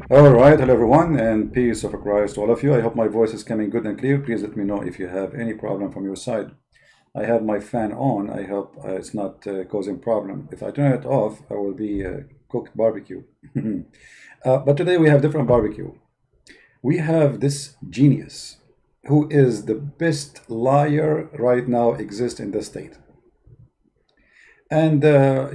All right, hello everyone, and peace of Christ to all of you. I hope my voice is coming good and clear. Please let me know if you have any problem from your side. I have my fan on. I hope it's not causing problem. If I turn it off, I will be cooked barbecue. But today we have different barbecue. We have this genius who is the best liar right now exists in the state. And I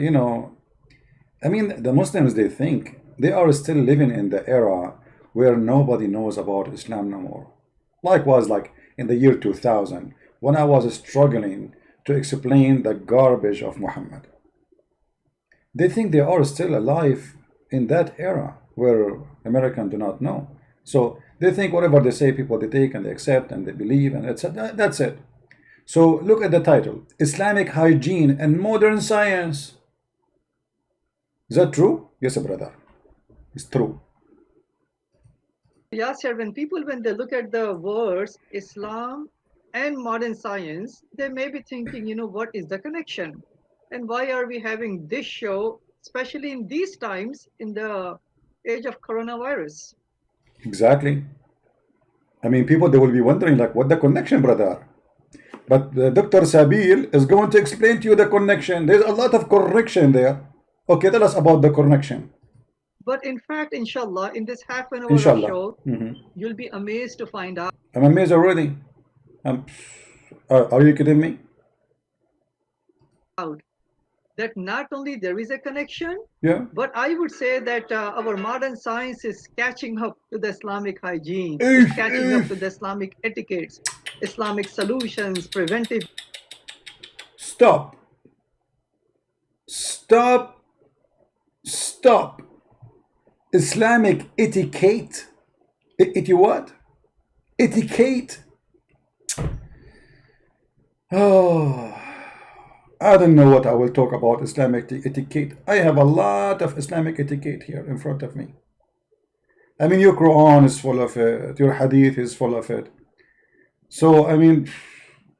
mean, the Muslims, they think they are still living in the era where nobody knows about Islam no more. Likewise, like in the year 2000, when I was struggling to explain the garbage of Muhammad. They think they are still alive in that era where Americans do not know. So they think whatever they say, people they take and they accept and they believe and etc. That's it. So look at the title, Islamic Hygiene and Modern Science. Is that true? Yes, brother. It's true. Yasser, when they look at the words Islam and modern science, they may be thinking, what is the connection? And why are we having this show, especially in these times, in the age of coronavirus? Exactly. I mean, people, they will be wondering, like, what the connection, brother? But Dr. Sabil is going to explain to you the connection. There's a lot of correction there. Okay, tell us about the connection. But in fact, inshallah, in this half an hour of Inshallah. show, you'll be amazed to find out I'm amazed already. Are you kidding me? that not only there is a connection, Yeah. but I would say that our modern science is catching up to the Islamic hygiene, is catching up to the Islamic etiquettes, Islamic solutions, preventive. Stop. Stop. Stop. Islamic etiquette. What? Etiquette. Oh, I don't know what I will talk about Islamic etiquette. I have a lot of Islamic etiquette here in front of me. I mean, your Quran is full of it. Your Hadith is full of it. So, I mean,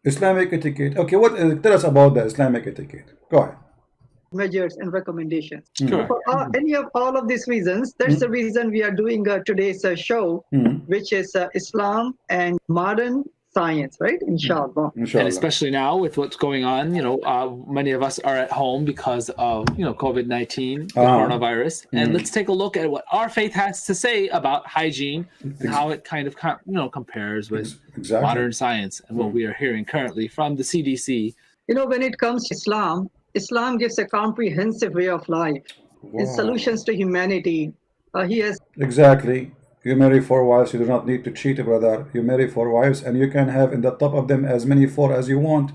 Islamic etiquette. Okay, tell us about the Islamic etiquette. Go ahead. Measures and recommendations. Sure. For any of all of these reasons, that's the reason we are doing today's show, which is Islam and modern science, right? Inshallah. And especially now with what's going on, many of us are at home because of, COVID-19, the coronavirus. And let's take a look at what our faith has to say about hygiene and how it kind of, compares with modern science and what we are hearing currently from the CDC. When it comes to Islam gives a comprehensive way of life, its solutions to humanity. He has exactly. You marry 4 wives, you do not need to cheat, brother. You marry 4 wives, and you can have in the top of them as many 4 as you want.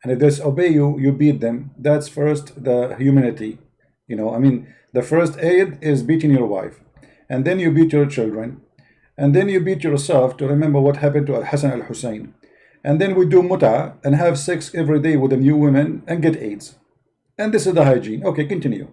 And if they disobey you, you beat them. That's first the humanity. I mean, the first aid is beating your wife, and then you beat your children, and then you beat yourself to remember what happened to Al-Hassan al-Hussein. And then we do muta and have sex every day with the new women and get AIDS. And this is the hygiene. Okay, continue.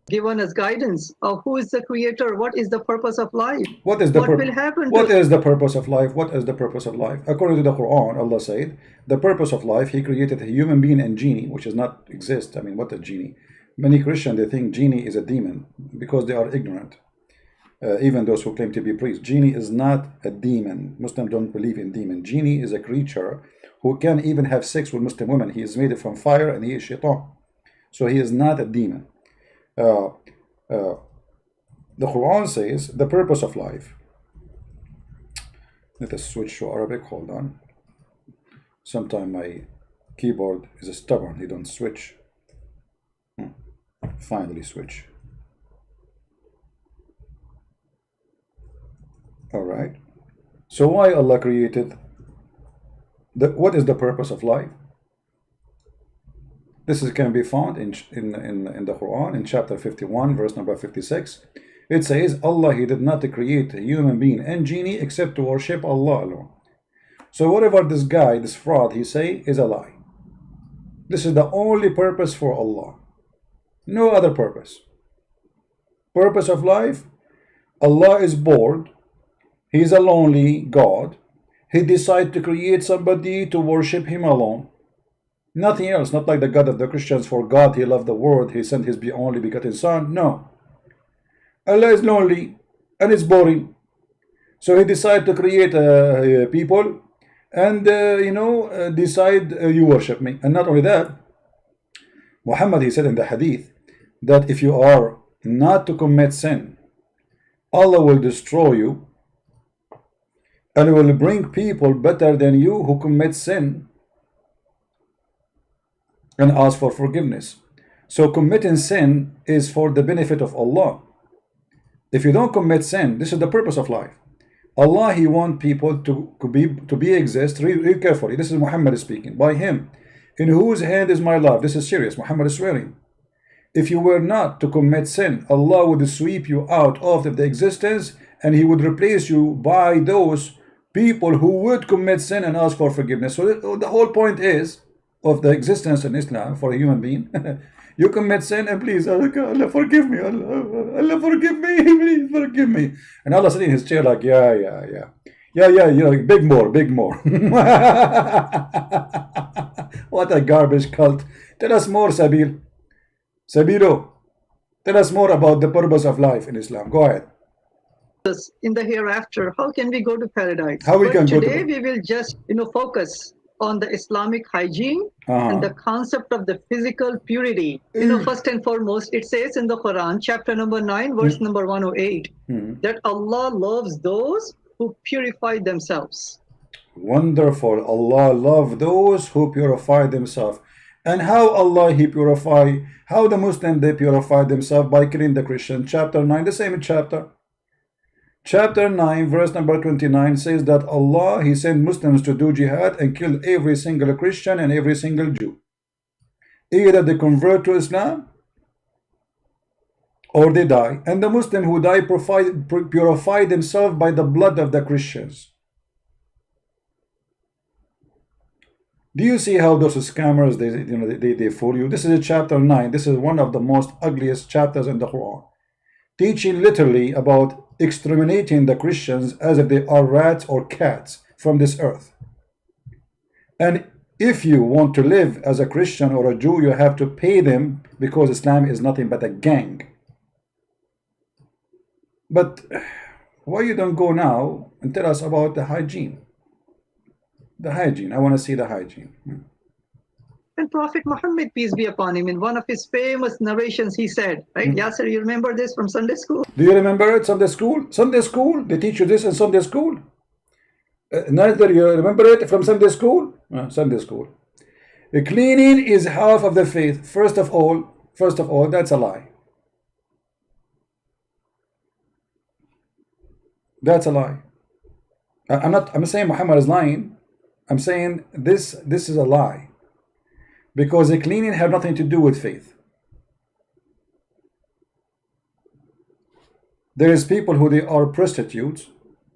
Given us guidance of who is the creator, what is the purpose of life, what will happen. What is the purpose of life? What is the purpose of life? According to the Quran, Allah said, the purpose of life, He created a human being and genie, which does not exist. I mean, what is genie? Many Christians, they think genie is a demon because they are ignorant. Even those who claim to be priests. Genie is not a demon. Muslims don't believe in demon. Genie is a creature who can even have sex with Muslim women. He is made from fire and he is shaitan. So he is not a demon. The Quran says the purpose of life. Let us switch to Arabic. Hold on. Sometimes my keyboard is stubborn. He don't switch. Finally switch. All right. So why Allah created? What is the purpose of life? This can be found in the Quran in chapter 51, verse number 56. It says, Allah, He did not create a human being and genie except to worship Allah alone. So whatever this guy, this fraud, he say is a lie. This is the only purpose for Allah. No other purpose. Purpose of life, Allah is bored. He is a lonely God. He decided to create somebody to worship Him alone. Nothing else, not like the God of the Christians. For God, He loved the world, He sent His only begotten Son. No. Allah is lonely. and it's boring. So he decided to create people, and decide you worship me. And not only that, Muhammad, he said in the hadith that if you are not to commit sin, Allah will destroy you, and will bring people better than you who commit sin and ask for forgiveness. So committing sin is for the benefit of Allah. If you don't commit sin, this is the purpose of life. Allah, He wants people to exist. Read carefully. This is Muhammad speaking. By Him, in whose hand is my love. This is serious. Muhammad is swearing. If you were not to commit sin, Allah would sweep you out of the existence, and He would replace you by those people who would commit sin and ask for forgiveness. So the whole point is of the existence in Islam for a human being. You commit sin and please, Allah forgive me, Allah forgive me, please forgive me. And Allah sitting in His chair like, yeah, big more. What a garbage cult. Tell us more, Sabilo, tell us more about the purpose of life in Islam. Go ahead. In the hereafter, how can we go to paradise? How we can go to today we will just focus on the Islamic hygiene and the concept of the physical purity. First and foremost, it says in the Quran, chapter number 9, verse number 108, that Allah loves those who purify themselves. Wonderful. Allah loves those who purify themselves. And how Allah He purify, how the Muslim they purify themselves? By killing the Christian. Chapter 9, the same chapter. Chapter 9, verse number 29 says that Allah, He sent Muslims to do jihad and kill every single Christian and every single Jew. Either they convert to Islam or they die. And the Muslim who die purify themselves by the blood of the Christians. Do you see how those scammers, they fool you? This is chapter 9. This is one of the most ugliest chapters in the Quran. Teaching literally about exterminating the Christians as if they are rats or cats from this earth. And if you want to live as a Christian or a Jew, you have to pay them, because Islam is nothing but a gang. But why you don't go now and tell us about the hygiene? The hygiene. I want to see the hygiene. And Prophet Muhammad, peace be upon him, in one of his famous narrations, he said, right? Yasser, you remember this from Sunday school? Do you remember it? Sunday school? Sunday school? They teach you this in Sunday school? Neither you remember it from Sunday school? Sunday school. Cleaning is half of the faith. First of all, that's a lie. That's a lie. I'm saying Muhammad is lying. I'm saying this is a lie. Because the cleaning have nothing to do with faith. There is people who they are prostitutes,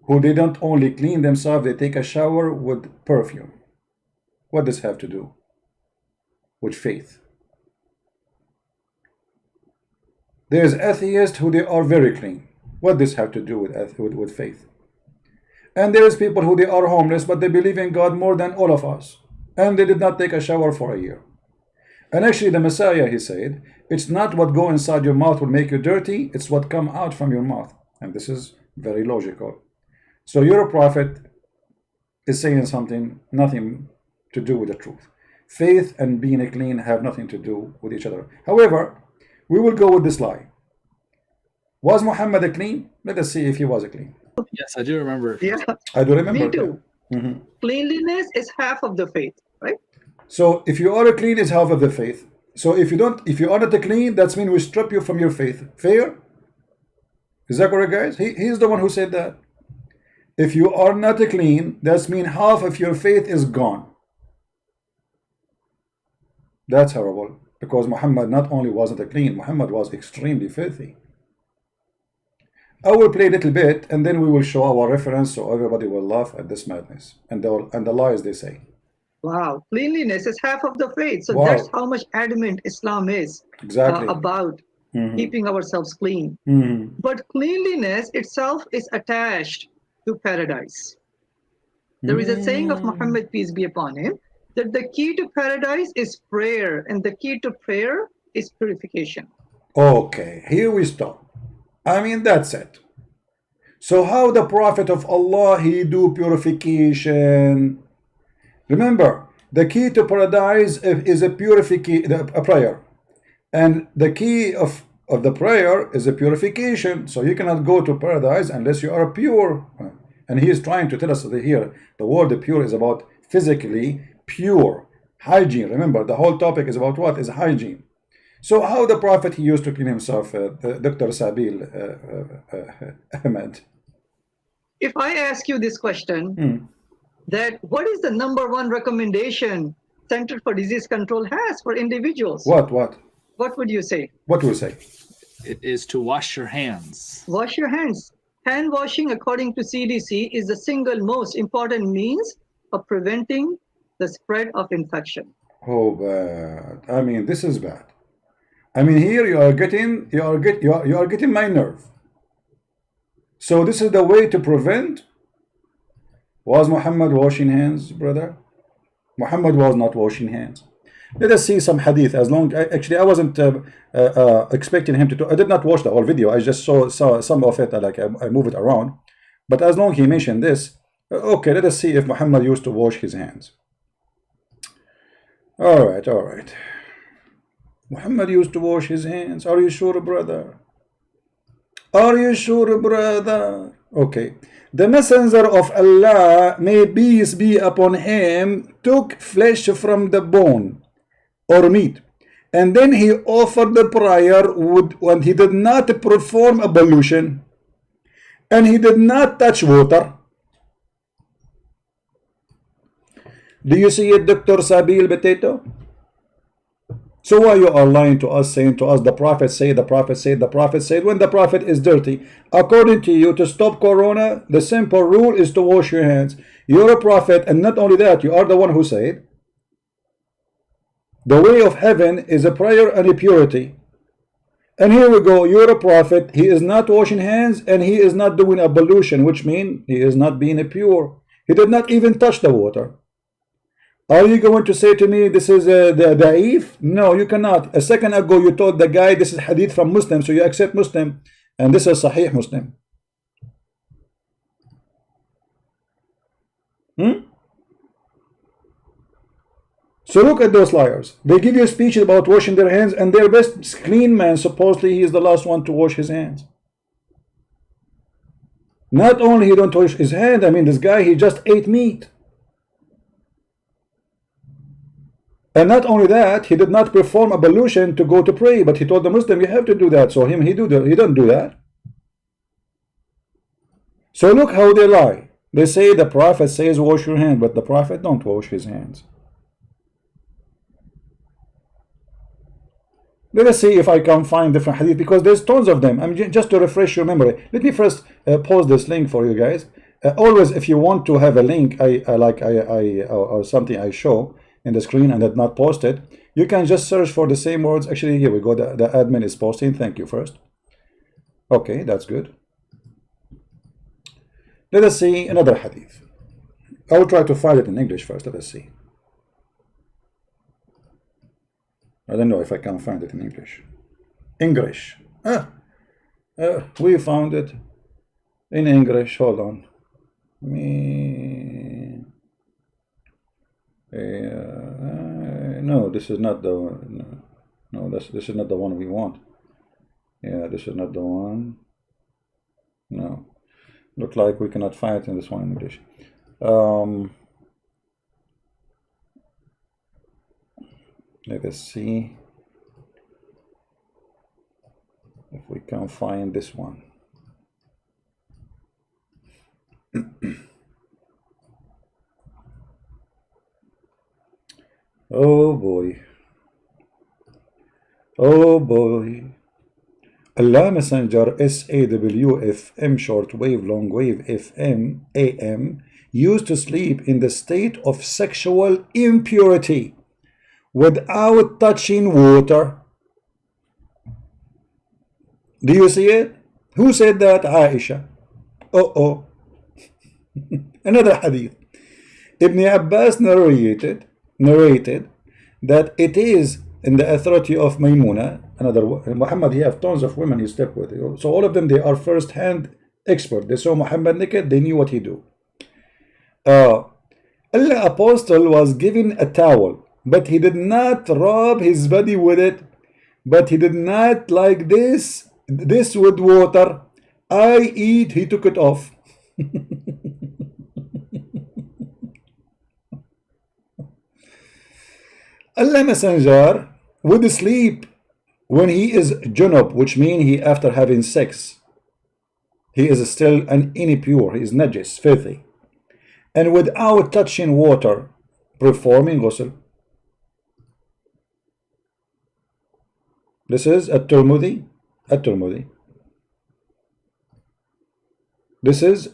who they don't only clean themselves, they take a shower with perfume. What does have to do with faith? There is atheists who they are very clean. What does have to do with faith? And there is people who they are homeless, but they believe in God more than all of us. And they did not take a shower for a year. And actually the Messiah, he said, it's not what go inside your mouth will make you dirty, it's what come out from your mouth. And this is very logical. So your prophet is saying something, nothing to do with the truth. Faith and being clean have nothing to do with each other. However, we will go with this lie. Was Muhammad clean? Let us see if he was clean. Yes, I do remember. Yeah, I do remember. me too. Cleanliness is half of the faith, right? So if you are clean, is half of the faith. So if you are not clean, that means we strip you from your faith. Fair? Is that correct, guys? He's the one who said that. If you are not clean, that means half of your faith is gone. That's horrible. Because Muhammad not only wasn't clean, Muhammad was extremely filthy. I will play a little bit, and then we will show our reference, so everybody will laugh at this madness and the lies they say. Wow, cleanliness is half of the faith. So Wow. that's how much adamant Islam is Exactly. about keeping ourselves clean. Mhm. But cleanliness itself is attached to paradise. There is a saying of Muhammad, peace be upon him, that the key to paradise is prayer, and the key to prayer is purification. Okay, here we stop. I mean, that's it. So how the Prophet of Allah, he do purification? Remember, the key to paradise is a purification, a prayer. And the key of the prayer is a purification. So you cannot go to paradise unless you are pure. And he is trying to tell us that here, the word pure is about physically pure. Hygiene. Remember, the whole topic is about what? Is hygiene. So how the Prophet, he used to clean himself, Dr. Sabil Ahmed? If I ask you this question, that what is the #1 recommendation Center for Disease Control has for individuals? What would you say? What do you say? It is to wash your hands. Wash your hands. Hand washing, according to CDC, is the single most important means of preventing the spread of infection. Oh, bad. I mean, this is bad. I mean, here you are getting my nerve. So this is the way to prevent. Was Muhammad washing hands, brother? Muhammad was not washing hands. Let us see some hadith. Actually, I wasn't expecting him to talk. I did not watch the whole video. I just saw some of it. I move it around. But as long as he mentioned this, okay, let us see if Muhammad used to wash his hands. All right. Muhammad used to wash his hands. Are you sure, brother? Are you sure, brother? Okay. The messenger of Allah, may peace be upon him, took flesh from the bone or meat, and then he offered the prayer when he did not perform ablution and he did not touch water. Do you see it, Dr. Sabil Potato? So why you are lying to us, saying to us, the Prophet said, the Prophet said, the Prophet said, when the Prophet is dirty? According to you, to stop corona, the simple rule is to wash your hands. You're a prophet, and not only that, you are the one who said, the way of heaven is a prayer and a purity. And here we go, you're a prophet, he is not washing hands, and he is not doing ablution, which means he is not being pure. He did not even touch the water. Are you going to say to me this is the da'if? No, you cannot. A second ago you told the guy this is hadith from Muslim, so you accept Muslim, and this is Sahih Muslim. So look at those liars. They give you speeches about washing their hands, and their best clean man, supposedly he is the last one to wash his hands. Not only he don't wash his hand, I mean this guy, he just ate meat. And not only that, he did not perform ablution to go to pray, but he told the Muslim, you have to do that. So he don't do that. So look how they lie. They say the Prophet says wash your hand, but the Prophet don't wash his hands. Let us see if I can find different hadith, because there's tons of them. Just to refresh your memory. Let me first pause this link for you guys. Always, if you want to have a link, or something I show in the screen and did not post it, you can just search for the same words. Actually, here we go. The admin is posting. Thank you first. Okay, that's good. Let us see another hadith. I will try to find it in English first. Let us see. I don't know if I can find it in English. We found it in English. Hold on. No, this is not the one. No, this is not the one we want. Yeah, this is not the one. No, look like we cannot find it in this one in English. Let us see if we can find this one. Oh boy. Oh boy. Allah Messenger SAWFM shortwave longwave FM AM used to sleep in the state of sexual impurity without touching water. Do you see it? Who said that? Aisha. Another hadith. Ibn Abbas narrated that it is in the authority of Maymuna. Muhammad, he have tons of women he slept with. So all of them, they are first hand expert. They saw Muhammad naked, they knew what he do. Allah apostle was given a towel, but he did not rub his body with it, but he did not like this with water. I eat, he took it off. Allah Messenger would sleep when he is junub, which means he after having sex. He is still an impure, he is najis, filthy. And without touching water, performing ghusl. This is at-Tirmidhi. This is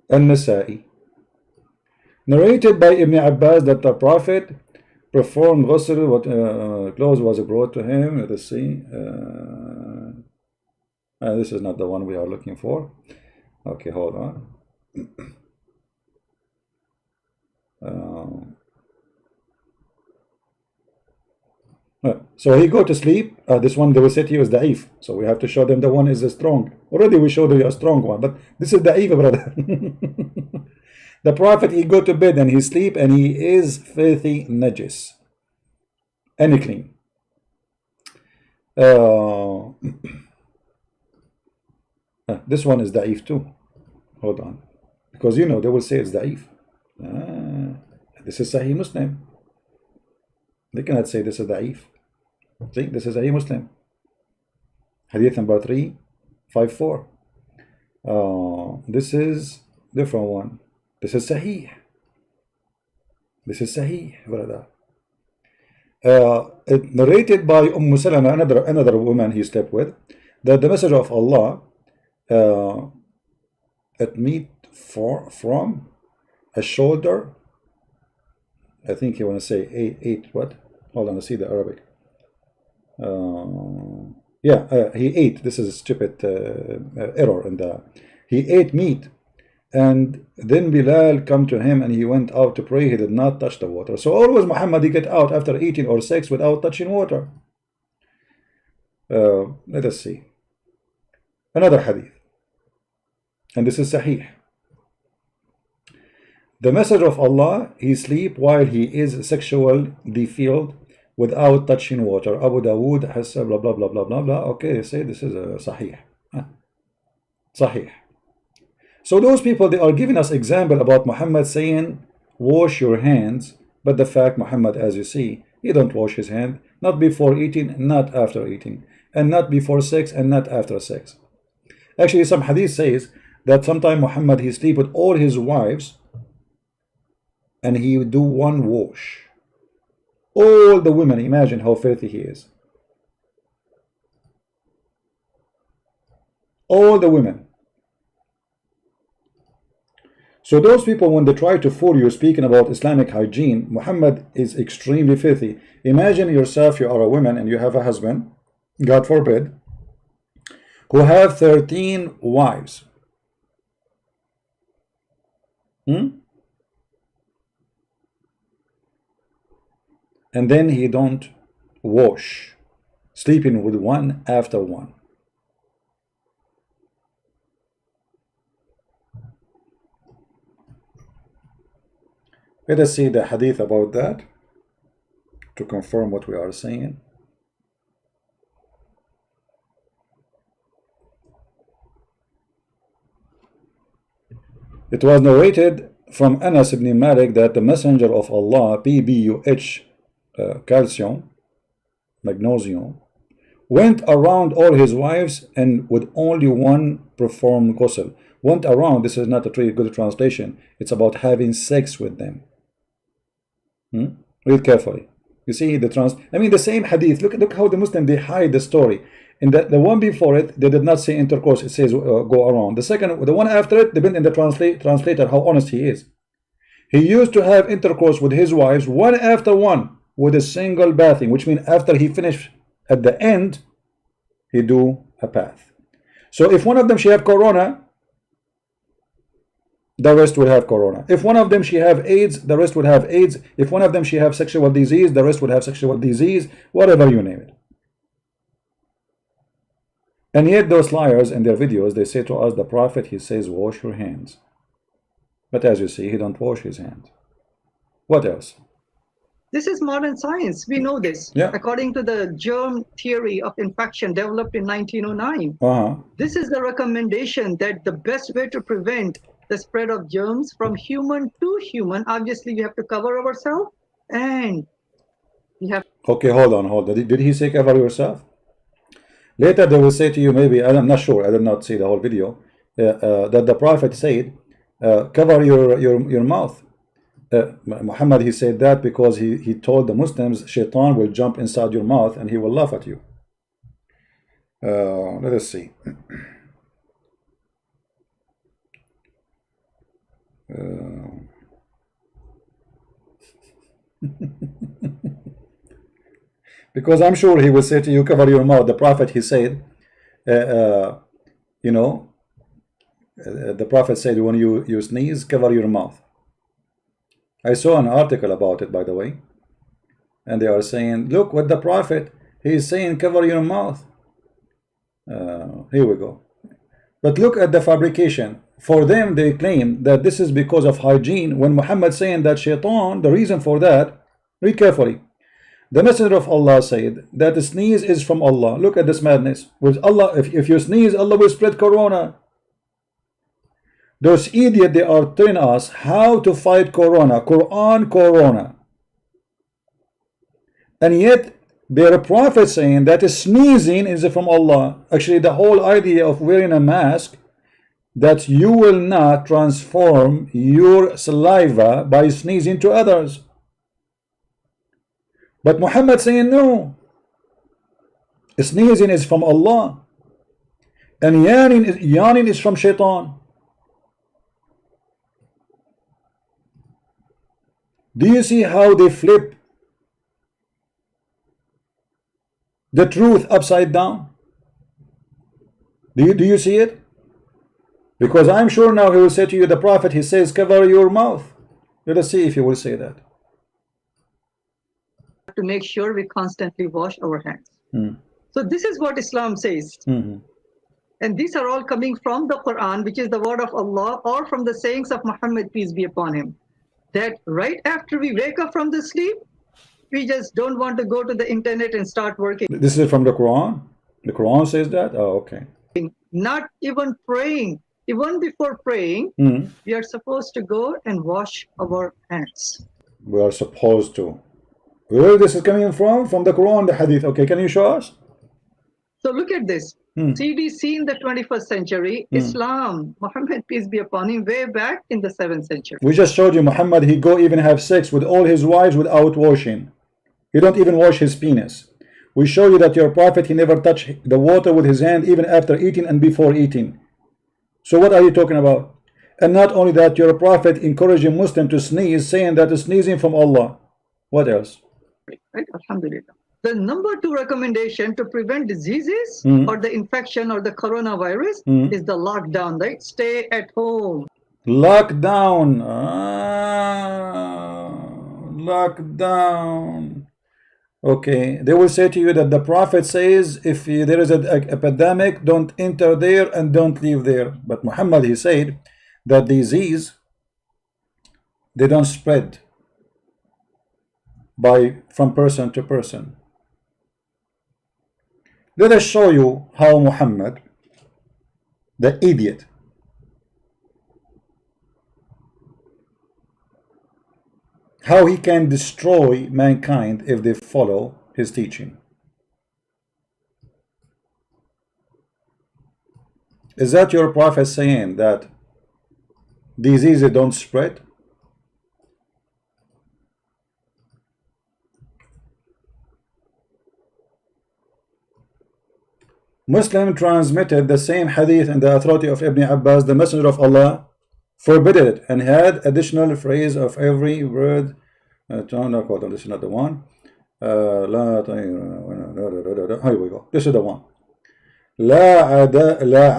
An-Nasa'i. Narrated by Ibn Abbas that the Prophet performed ghusl, what clothes was brought to him. Let us see. This is not the one we are looking for. Okay, hold on. So he go to sleep. This one they will say to you is da'if. So we have to show them the one is strong. Already we showed you a strong one, but this is da'if, brother. The Prophet, he go to bed and he sleep and he is filthy najis. Unclean. This one is da'if too. Hold on. Because you know they will say it's da'if. This is Sahih Muslim. They cannot say this is da'if. See, this is Sahih Muslim. Hadith number 354. This is different one. This is Sahih. This is Sahih, brother. Narrated by Salama, another woman he slept with, that the Messenger of Allah at meat from a shoulder. I think you want to say eight what? Hold on, I see the Arabic. He ate. This is a stupid error in the. He ate meat, and then Bilal come to him, and he went out to pray. He did not touch the water. So always Muhammad he get out after eating or sex without touching water. Let us see another hadith, and this is Sahih. The Messenger of Allah, he sleep while he is sexual defiled without touching water. Abu Dawood has blah blah blah blah blah blah. Okay, they say this is a Sahih. Sahih. So those people, they are giving us example about Muhammad saying wash your hands, but the fact Muhammad, as you see, he don't wash his hand, not before eating, not after eating, and not before sex and not after sex. Actually, some hadith says that sometime Muhammad he sleep with all his wives and he would do one wash. All the women, imagine how filthy he is. All the women. So those people, when they try to fool you speaking about Islamic hygiene, Muhammad is extremely filthy. Imagine yourself, you are a woman and you have a husband, God forbid, who have 13 wives. And then he don't wash, sleeping with one after one. Let us see the hadith about that to confirm what we are saying. It was narrated from Anas ibn Malik that the Messenger of Allah, PBUH, calcium, magnesium, went around all his wives and with only one performed ghusl. Went around, this is not a very good translation. It's about having sex with them. Read carefully. You see the same hadith. Look how the Muslim they hide the story. In the one before it, they did not say intercourse. It says go around. The one after it, depending on the translator how honest he is. He used to have intercourse with his wives one after one with a single bathing, which means after he finished at the end, he do a bath. So if one of them she have corona, the rest will have corona. If one of them she have AIDS, the rest would have AIDS. If one of them she have sexual disease, the rest would have sexual disease, whatever you name it. And yet those liars in their videos, they say to us, the Prophet, he says, wash your hands. But as you see, he don't wash his hands. What else? This is modern science. We know this. Yeah. According to the germ theory of infection developed in 1909, Uh-huh. this is the recommendation that the best way to prevent the spread of germs from human to human, obviously we have to cover ourselves and we have. Okay, hold on. Did he say cover yourself? Later they will say to you, maybe, I'm not sure, I did not see the whole video, that the Prophet said, cover your mouth. Muhammad, he said that because he told the Muslims, shaitan will jump inside your mouth and he will laugh at you. Let us see. Because I'm sure he will say to you, cover your mouth. The Prophet, he said, you know, the Prophet said, when you sneeze, cover your mouth. I saw an article about it, by the way, and they are saying, look what the Prophet, he is saying, cover your mouth. Here we go. But look at the fabrication. For them, they claim that this is because of hygiene, when Muhammad saying that shaitan, the reason for that, read carefully. The Messenger of Allah said that the sneeze is from Allah. Look at this madness. With Allah, if you sneeze, Allah will spread corona. Those idiots, they are telling us how to fight corona. Quran, corona. And yet, their prophet saying that sneezing is from Allah. Actually, the whole idea of wearing a mask, that you will not transform your saliva by sneezing to others. But Muhammad saying no. Sneezing is from Allah. And yawning is from shaitan. Do you see how they flip the truth upside down? Do you see it? Because I'm sure now he will say to you, the Prophet, he says, cover your mouth. Let us see if he will say that. To make sure we constantly wash our hands. So this is what Islam says. And these are all coming from the Quran, which is the word of Allah, or from the sayings of Muhammad, peace be upon him. That right after we wake up from the sleep, we just don't want to go to the internet and start working. This is from the Quran? The Quran says that? Oh, okay. Not even praying. Even before praying, we are supposed to go and wash our hands. We are supposed to. Where this is coming from? From the Quran, the Hadith. Okay, can you show us? So look at this. CDC in the 21st century, Islam, Muhammad, peace be upon him, way back in the 7th century. We just showed you Muhammad, he go even have sex with all his wives without washing. He don't even wash his penis. We show you that your prophet, he never touched the water with his hand even after eating and before eating. So what are you talking about? And not only that, your prophet encouraging Muslim to sneeze, saying that is sneezing from Allah. What else? Right? Alhamdulillah. The number 2 recommendation to prevent diseases or the infection or the coronavirus is the lockdown, right? Stay at home. Lockdown. Lockdown. Okay, they will say to you that the Prophet says if there is an epidemic, don't enter there and don't leave there. But Muhammad, he said that disease, they don't spread from person to person. Let us show you how Muhammad, the idiot, how he can destroy mankind if they follow his teaching. Is that your prophet saying that diseases don't spread? Muslim transmitted the same hadith in the authority of Ibn Abbas. The Messenger of Allah forbidden it and had additional phrase of every word. This is not the one. Here we go. This is the one. لا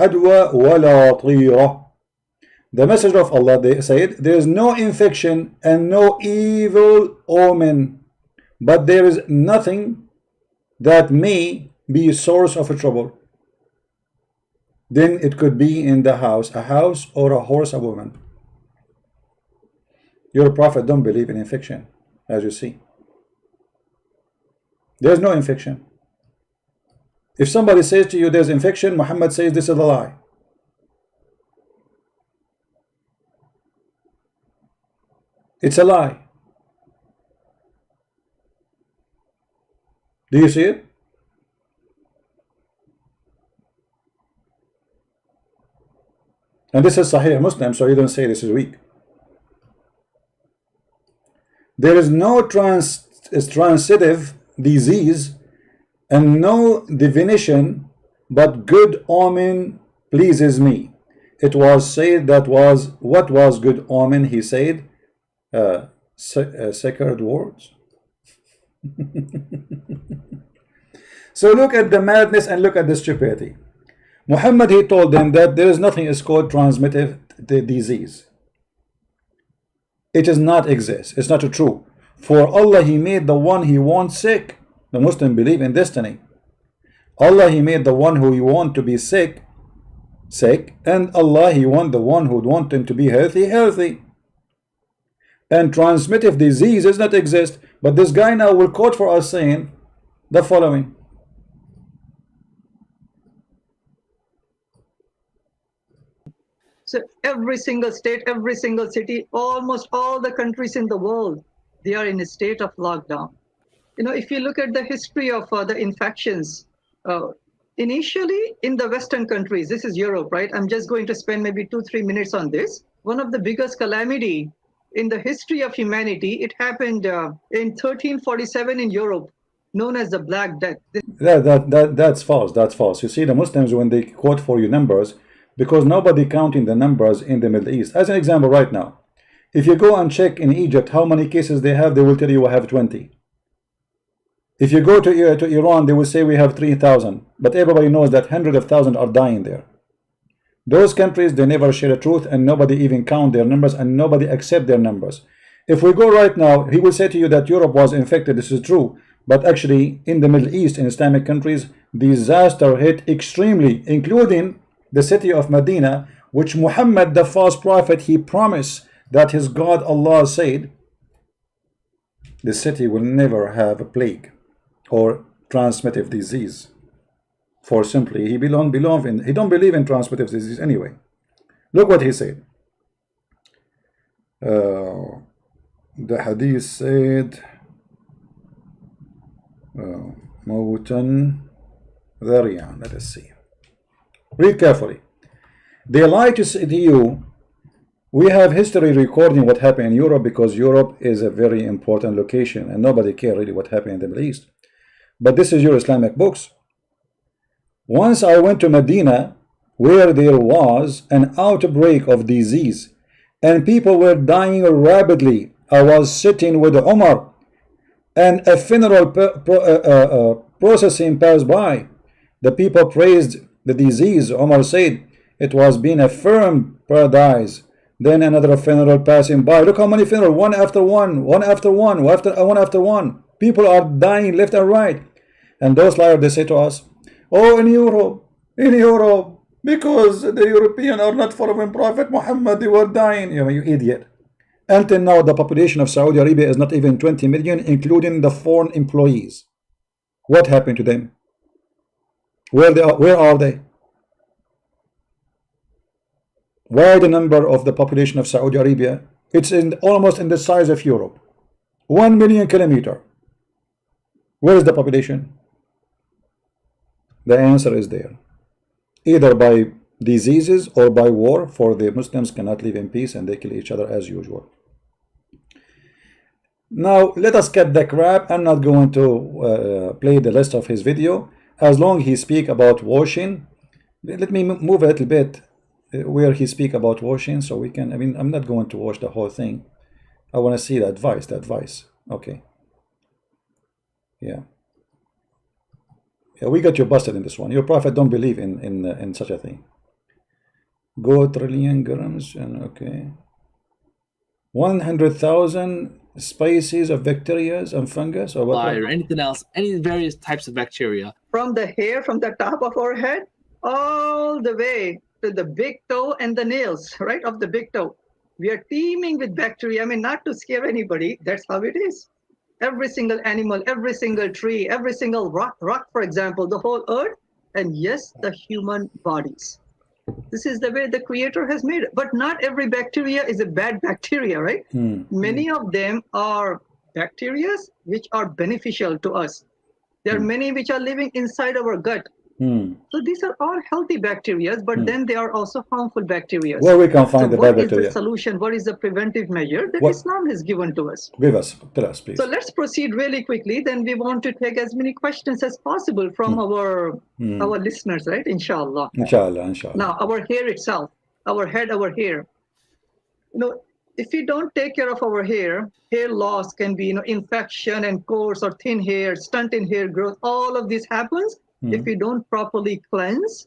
عدوى ولا طيرة. The Messenger of Allah, they said, there is no infection and no evil omen, but there is nothing that may be a source of a trouble. then it could be in the house, a house, or a horse, a woman. Your prophet don't believe in infection, as you see. There's no infection. If somebody says to you there's infection, Muhammad says this is a lie. It's a lie. Do you see it? And this is Sahih Muslim, so you don't say this is weak. There is no transitive disease and no divination, but good omen pleases me. It was said that was what was good omen, he said, sacred words. So look at the madness and look at the stupidity. Muhammad, he told them that there is nothing is called transmittive disease. It does not exist. It's not true. For Allah, he made the one he wants sick. The Muslim believe in destiny. Allah, he made the one who he want to be sick, and Allah, he want the one who would want him to be healthy. And transmittive disease does not exist. But this guy now will quote for us saying the following. So every single state, every single city, almost all the countries in the world, they are in a state of lockdown. You know, if you look at the history of the infections, initially in the Western countries, this is Europe, right? I'm just going to spend maybe 2-3 minutes on this. One of the biggest calamity in the history of humanity, it happened in 1347 in Europe, known as the Black Death. That's false. That's false. You see, the Muslims, when they quote for you numbers, because nobody counting the numbers in the Middle East. As an example, right now, if you go and check in Egypt how many cases they have, they will tell you we have 20. If you go to Iran, they will say we have 3,000. But everybody knows that hundreds of thousands are dying there. Those countries, they never share the truth, and nobody even count their numbers, and nobody accept their numbers. If we go right now, he will say to you that Europe was infected. This is true. But actually, in the Middle East, in Islamic countries, disaster hit extremely, including the city of Medina, which Muhammad, the false prophet, he promised that his God Allah said the city will never have a plague or transmittive disease. For simply he don't believe in transmittive disease anyway. Look what he said. The hadith said Mawtan Dhariyan. Let us see. Read carefully. They lie to you. We have history recording what happened in Europe, because Europe is a very important location and nobody cares really what happened in the Middle East. But this is your Islamic books. Once I went to Medina, where there was an outbreak of disease and people were dying rapidly. I was sitting with Umar and a funeral procession passed by. The people praised the disease. Umar said it was being a firm paradise. Then another funeral passing by. Look how many funerals, one after one, one after one, one after one. People are dying left and right. And those liars, they say to us, oh, in Europe, because the Europeans are not following Prophet Muhammad, they were dying. You idiot. Until now, the population of Saudi Arabia is not even 20 million, including the foreign employees. What happened to them? Where are they? Why the number of the population of Saudi Arabia? It's almost in the size of Europe. 1 million kilometers. Where is the population? The answer is there. Either by diseases or by war, for the Muslims cannot live in peace and they kill each other as usual. Now let us cut the crap. I'm not going to play the rest of his video. As long as he speak about washing, let me move a little bit where he speak about washing, so we can, I'm not going to watch the whole thing. I want to see the advice. Okay. Yeah, we got you busted in this one. Your prophet don't believe in such a thing. Go trillion grams, and okay, 100,000 species of bacteria and fungus or what? Or anything else, any various types of bacteria. From the hair, from the top of our head all the way to the big toe and the nails, right, of the big toe. We are teeming with bacteria. I mean, not to scare anybody, that's how it is. Every single animal, every single tree, every single rock, for example, the whole earth, and yes, the human bodies. This is the way the creator has made it. But not every bacteria is a bad bacteria, right? Many of them are bacteria which are beneficial to us. There are many which are living inside our gut. So these are all healthy bacteria, but then they are also harmful bacteria. Where we can find the bad what is bacteria? the solution? What is the preventive measure that What- Islam has given to us? Tell us, please. So let's proceed really quickly. Then we want to take as many questions as possible from our listeners, right? Inshallah. Inshallah, inshallah. Now, our hair itself, our head, our hair. If we don't take care of our hair loss can be, infection and coarse or thin hair, stunt in hair growth. All of this happens if we don't properly cleanse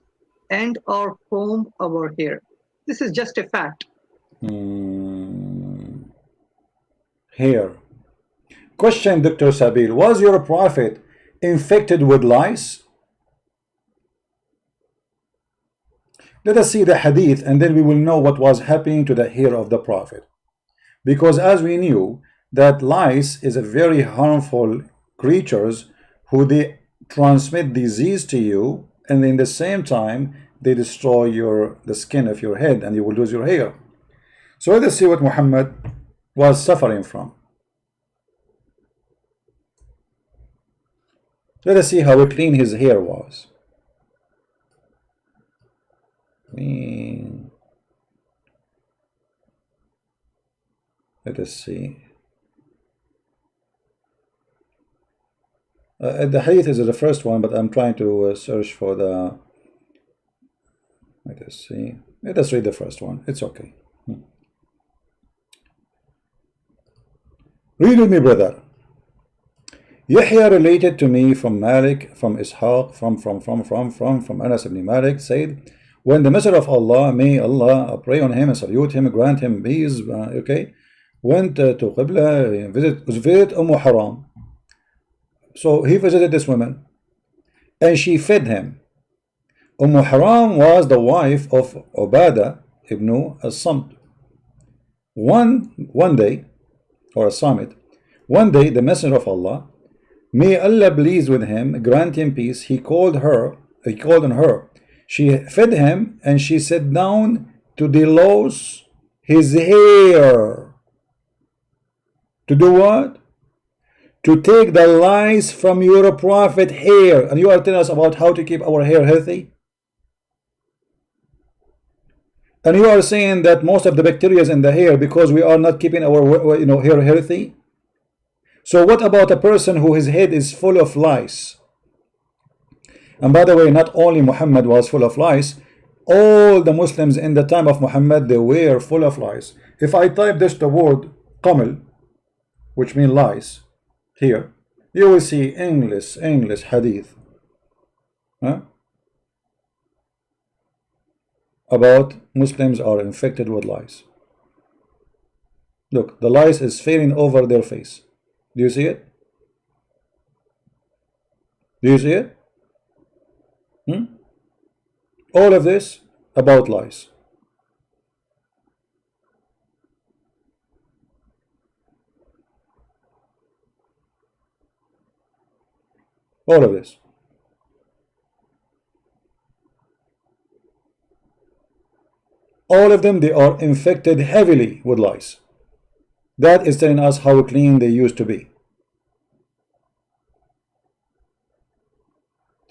and or comb our hair. This is just a fact. Hair. Question, Dr. Sabil, was your prophet infected with lice? Let us see the hadith and then we will know what was happening to the hair of the prophet. Because as we knew that lice is a very harmful creatures who they transmit disease to you, and in the same time they destroy the skin of your head and you will lose your hair. So let us see what Muhammad was suffering from. Let us see how clean his hair was. Let us see. The hadith is the first one, but I'm trying to search for the. Let us see. Let us read the first one. It's okay. Read with me, brother. Yahya related to me from Malik, from Ishaq, from Anas ibn Malik, said, when the Messenger of Allah, may Allah pray on him and salute him, grant him peace, went to Qibla, visit Haram. So he visited this woman and she fed him. Haram was the wife of Ubadah ibn as-Samt. One day, or a summit, one day the Messenger of Allah, may Allah please with him, grant him peace, he called on her. She fed him and she sat down to delouse his hair. To do what? To take the lice from your prophet hair. And you are telling us about how to keep our hair healthy? And you are saying that most of the bacteria is in the hair because we are not keeping our hair healthy? So what about a person who his head is full of lice? And by the way, not only Muhammad was full of lice, all the Muslims in the time of Muhammad, they were full of lice. If I type this the word qamal, which means lice, here, you will see English hadith about Muslims are infected with lice. Look, the lice is failing over their face. Do you see it? Do you see it? All of this about lice. All of this. All of them, they are infected heavily with lice. That is telling us how clean they used to be.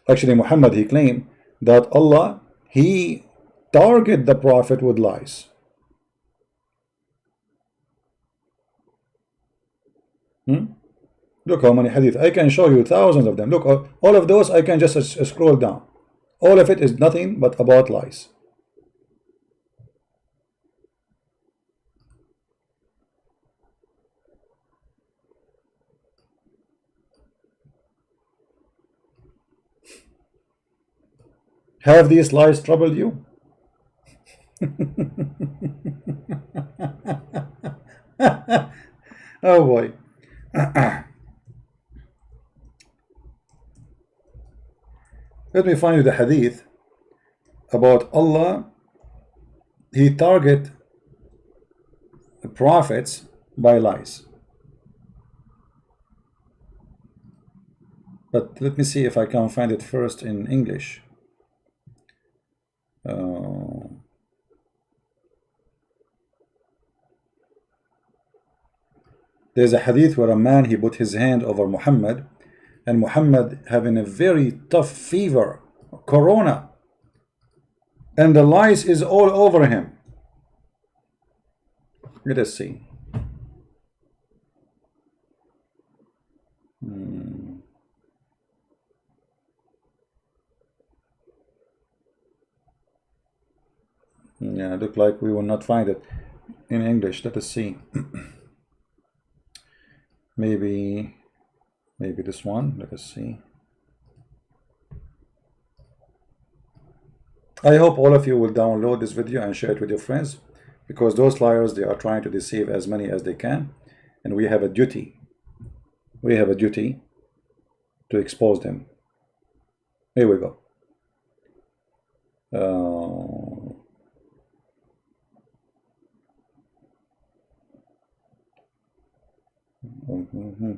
Actually, Muhammad, he claimed that Allah, he targeted the prophet with lice. Look how many hadith. I can show you thousands of them. Look, all of those I can just scroll down. All of it is nothing but about lice. Have these lies troubled you? Oh boy. Let me find you the hadith about Allah, he target the prophets by lies. But let me see if I can find it first in English. There's a hadith where a man, he put his hand over Muhammad, and Muhammad having a very tough fever, corona, and the lice is all over him. Let us see. Yeah, look like we will not find it in English. Let us see. maybe this one. Let us see. I hope all of you will download this video and share it with your friends, because those liars, they are trying to deceive as many as they can, and we have a duty. We have a duty to expose them. Here we go.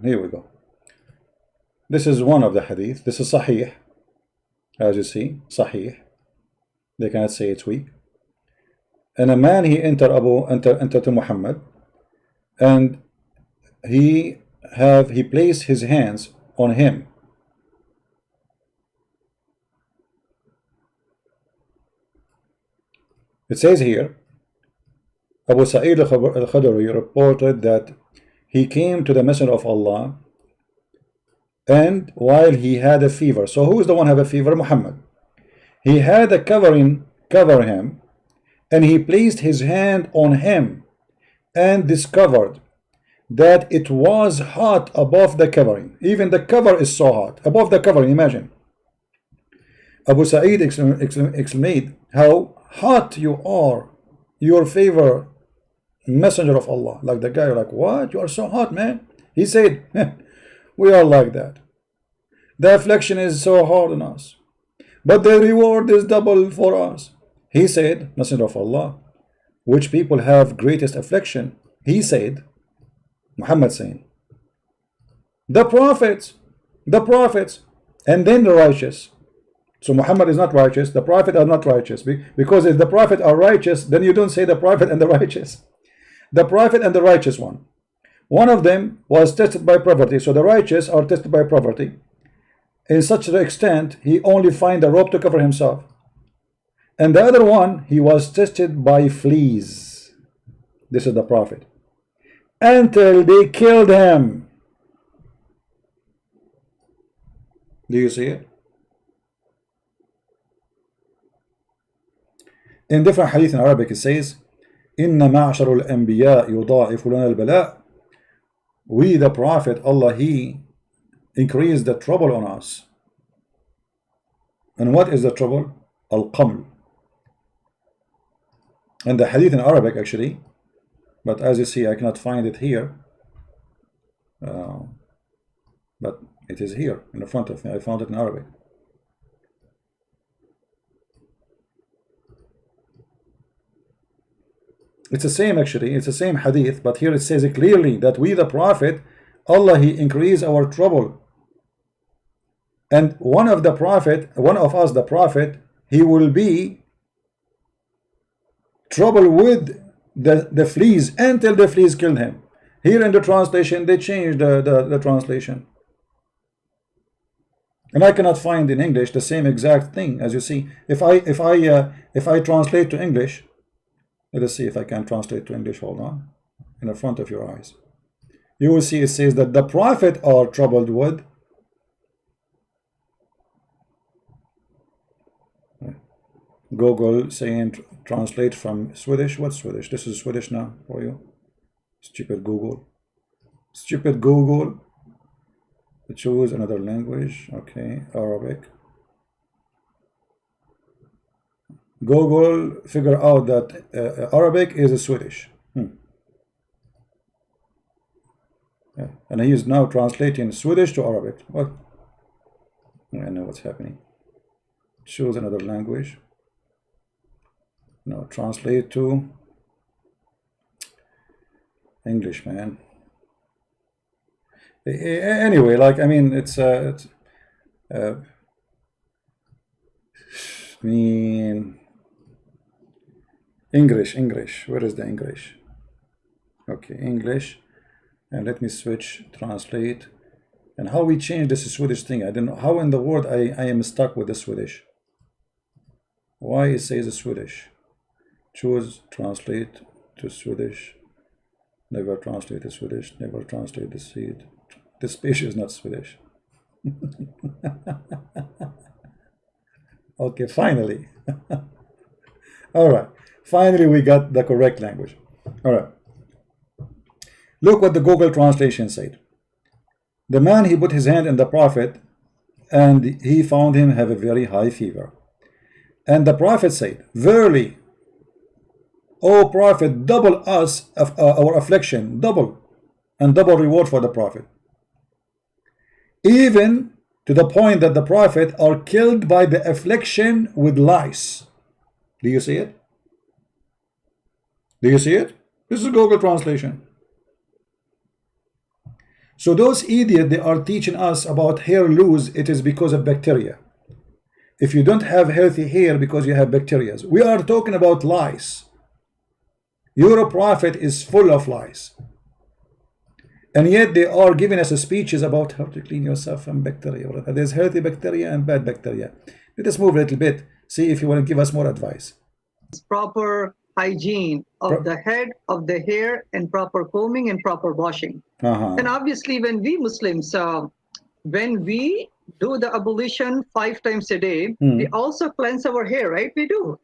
Here we go. This is one of the hadith. This is Sahih. As you see, Sahih. They cannot say it's weak. And a man, he entered to Muhammad, and he placed his hands on him. It says here, Abu Sa'id al-Khudri reported that he came to the Messenger of Allah, and while he had a fever. So who is the one who have a fever? Muhammad. He had a covering cover him, and he placed his hand on him and discovered that it was hot above the covering. Even the cover is so hot above the covering. Imagine. Abu Sa'id exclaimed, how hot you are, your favor, Messenger of Allah. Like the guy, like, what? You are so hot, man. He said, we are like that. The affliction is so hard on us, but the reward is double for us. He said, Messenger of Allah, which people have greatest affliction? He said, Muhammad saying, the prophets, and then the righteous. So Muhammad is not righteous, the prophet are not righteous, because if the prophet are righteous, then you don't say the prophet and the righteous. The prophet and the righteous one. One of them was tested by poverty, so the righteous are tested by poverty. In such an extent, he only find a rope to cover himself. And the other one, he was tested by fleas. This is the prophet. Until they killed him. Do you see it? In different hadith in Arabic, it says, Inna ma'ashar al-anbiya yudha'ifu lana al-bala'. We, the prophet, Allah, he increased the trouble on us. And what is the trouble? Al-qaml. And the hadith in Arabic, actually, but as you see, I cannot find it here. But it is here in the front of me. I found it in Arabic. It's the same, actually. It's the same hadith, but here it says it clearly that we, the prophet, Allah, he increased our trouble. And one of us, the prophet, he will be trouble with the fleas until the fleas killed him. Here in the translation, they changed the translation. And I cannot find in English the same exact thing. As you see, if I translate to English, let us see if I can translate to English. Hold on. In the front of your eyes, you will see it says that the prophet are troubled with Google saying translate from Swedish. What's Swedish? This is Swedish now for you. Stupid Google. Stupid Google. Choose another language. Okay, Arabic. Google figure out that Arabic is a Swedish. Yeah. And he is now translating Swedish to Arabic. What? I know what's happening. Choose another language. No, translate to English, man. Anyway, like, I mean, I mean, English. Where is the English? Okay, English. And let me switch, translate. And how we change this Swedish thing? I don't know how in the world I am stuck with the Swedish. Why it says Swedish? Choose, translate to Swedish. Never translate to Swedish. Never translate the seed. This page is not Swedish. Okay, finally. All right. Finally, we got the correct language. All right. Look what the Google translation said. The man, he put his hand in the prophet, and he found him have a very high fever. And the prophet said, verily, O prophet, double us of our affliction, double, and double reward for the prophet. Even to the point that the prophet are killed by the affliction with lice. Do you see it? Do you see it? This is Google translation. So those idiots, they are teaching us about hair loss, it is because of bacteria. If you don't have healthy hair because you have bacteria. We are talking about lice. Your prophet is full of lice. And yet they are giving us speeches about how to clean yourself from bacteria. There's healthy bacteria and bad bacteria. Let us move a little bit, see if you want to give us more advice. Proper hygiene of the head, of the hair, and proper combing and proper washing. And obviously, when we Muslims, when we do the ablution 5 times a day, we also cleanse our hair, right? We do.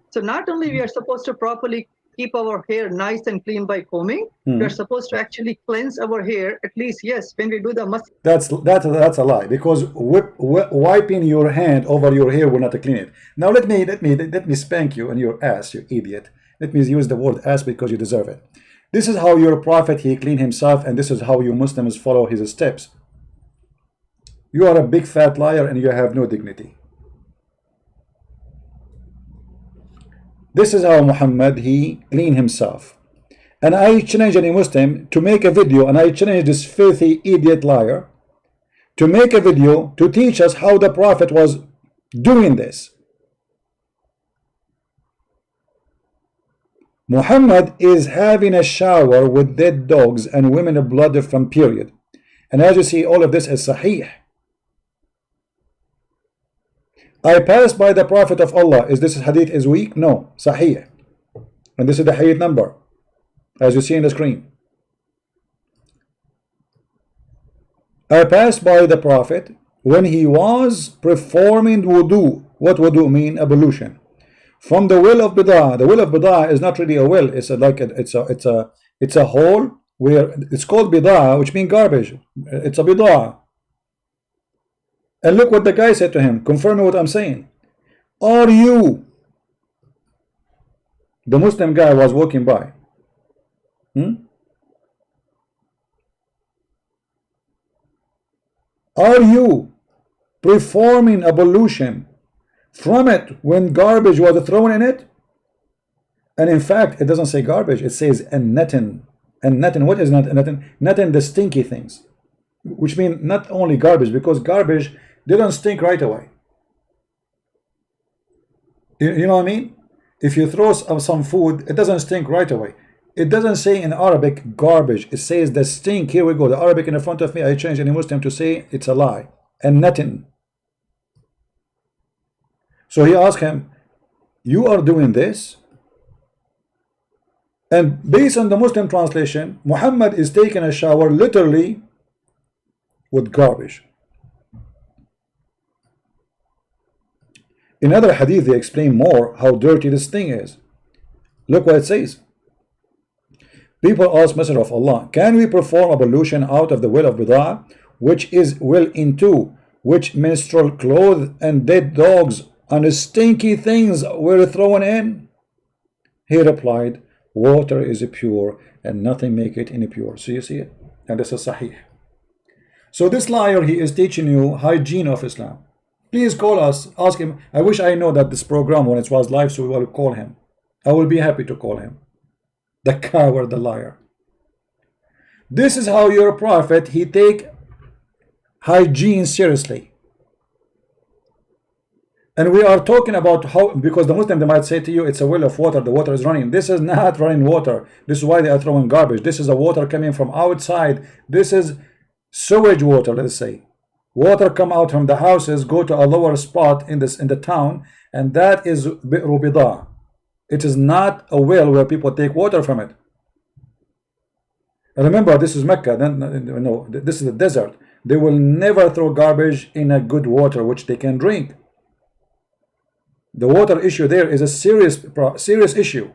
So not only we are supposed to properly keep our hair nice and clean by combing, we are supposed to actually cleanse our hair at least, yes, when we do the must. That's a lie, because wiping your hand over your hair will not clean it. Now let me spank you on your ass, you idiot. Let me use the word ass because you deserve it. This is how your prophet, he cleaned himself, and this is how you Muslims follow his steps. You are a big fat liar and you have no dignity. This is how Muhammad, he cleaned himself. And I challenge any Muslim to make a video, and I challenge this filthy idiot liar to make a video to teach us how the prophet was doing this. Muhammad is having a shower with dead dogs and women blood from period. And as you see, all of this is sahih. I passed by the Prophet of Allah. Is this hadith is weak? No, sahih. And this is the hadith number, as you see on the screen. I passed by the Prophet when he was performing wudu. What wudu mean? Ablution. From the well of Bid'ah. The well of Bid'ah is not really a well. It's a hole where it's called Bid'ah, which means garbage. It's a Bid'ah. And look what the guy said to him, confirming what I'm saying. Are you? The Muslim guy was walking by. Are you performing ablution from it when garbage was thrown in it? And in fact, it doesn't say garbage, it says natin. And natin, what is natin? Natin, the stinky things. Which mean not only garbage, because garbage, they don't stink right away. You know what I mean? If you throw some food, it doesn't stink right away. It doesn't say in Arabic garbage. It says the stink. Here we go. The Arabic in front of me, I changed any Muslim to say it's a lie. And nothing. So he asked him, you are doing this? And based on the Muslim translation, Muhammad is taking a shower literally with garbage. In other hadith, they explain more how dirty this thing is. Look what it says. People ask Messenger of Allah, can we perform ablution out of the well of Bid'ah, which is well into which menstrual clothes and dead dogs and stinky things were thrown in? He replied, water is pure and nothing make it impure. So you see it? And this is sahih. So this liar, he is teaching you hygiene of Islam. Please call us, ask him. I wish I know that this program when it was live, so we will call him. I will be happy to call him the coward, the liar. This is how your prophet, he take hygiene seriously. And we are talking about how, because the Muslim, they might say to you, it's a well of water, the water is running. This is not running water. This is why they are throwing garbage. This is a water coming from outside. This is sewage water, let's say. Water come out from the houses, go to a lower spot in the town, and that is bi'ru bida. It is not a well where people take water from it. And remember, this is Mecca. No, this is the desert. They will never throw garbage in a good water which they can drink. The water issue there is a serious issue.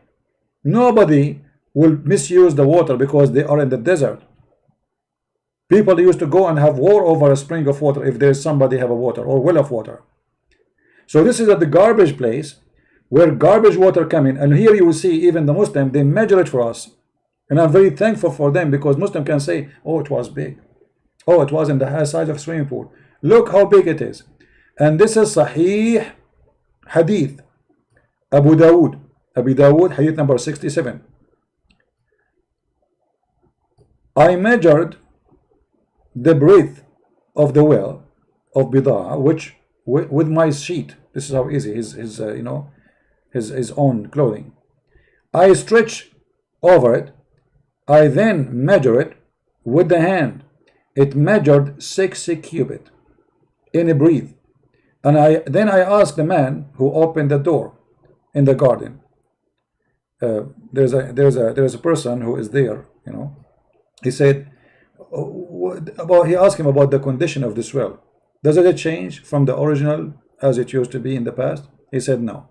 Nobody will misuse the water because they are in the desert. People used to go and have war over a spring of water if there's somebody have a water or well of water. So this is at the garbage place where garbage water come in, and here you will see even the Muslim, they measure it for us. And I'm very thankful for them, because Muslim can say, oh, it was big. Oh, it was in the size of a swimming pool. Look how big it is. And this is Sahih Hadith, Abu Dawud, Hadith number 67. I measured the breadth of the well of Bidah, which with my sheet. This is how easy his own clothing. I stretch over it. I then measure it with the hand. It measured 60 cubit in a breadth. And then I asked the man who opened the door in the garden. There's a person who is there, you know. He said, he asked him about the condition of this well. Does it change from the original as it used to be in the past? He said no.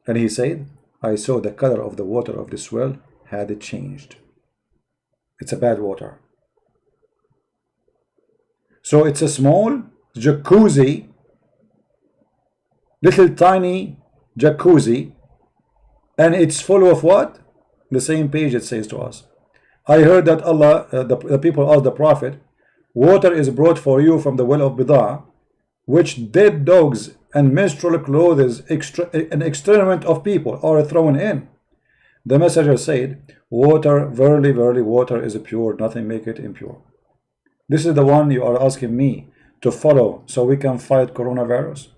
And he said, I saw the color of the water of this well had changed. It's a bad water. So it's a small jacuzzi, little tiny jacuzzi, and it's full of what? The same page it says to us. I heard that Allah, the people asked the Prophet, water is brought for you from the well of Bidah, which dead dogs and menstrual clothes, an excrement of people are thrown in. The messenger said, water, verily, verily, water is pure, nothing make it impure. This is the one you are asking me to follow so we can fight coronavirus.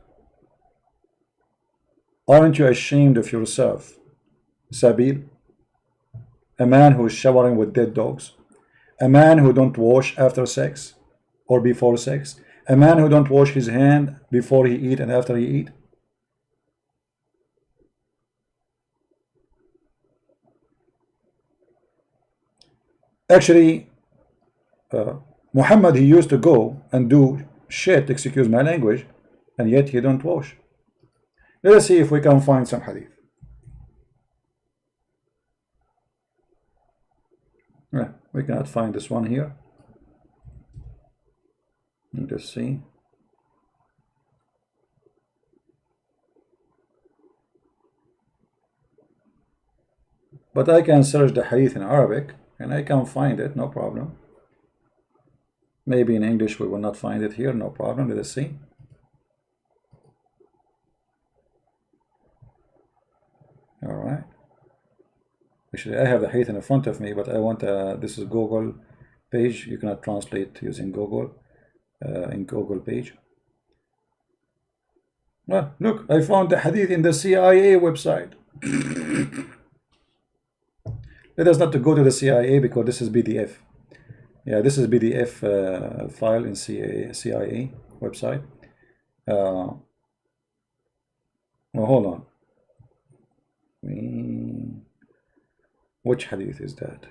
Aren't you ashamed of yourself, Sabil? A man who is showering with dead dogs, a man who don't wash after sex or before sex, a man who don't wash his hand before he eat and after he eat. Actually, Muhammad, he used to go and do shit, excuse my language, and yet he don't wash. Let us see if we can find some hadith. We cannot find this one here. Let's see. But I can search the hadith in Arabic and I can find it, no problem. Maybe in English we will not find it here, no problem. Let us see. All right. Actually, I have the hadith in front of me, but I want this is Google page. You cannot translate using Google in Google page. Well, look, I found the hadith in the CIA website. Let us not to go to the CIA because this is PDF. Yeah, this is PDF file in CIA website. Well, hold on. Which hadith is that?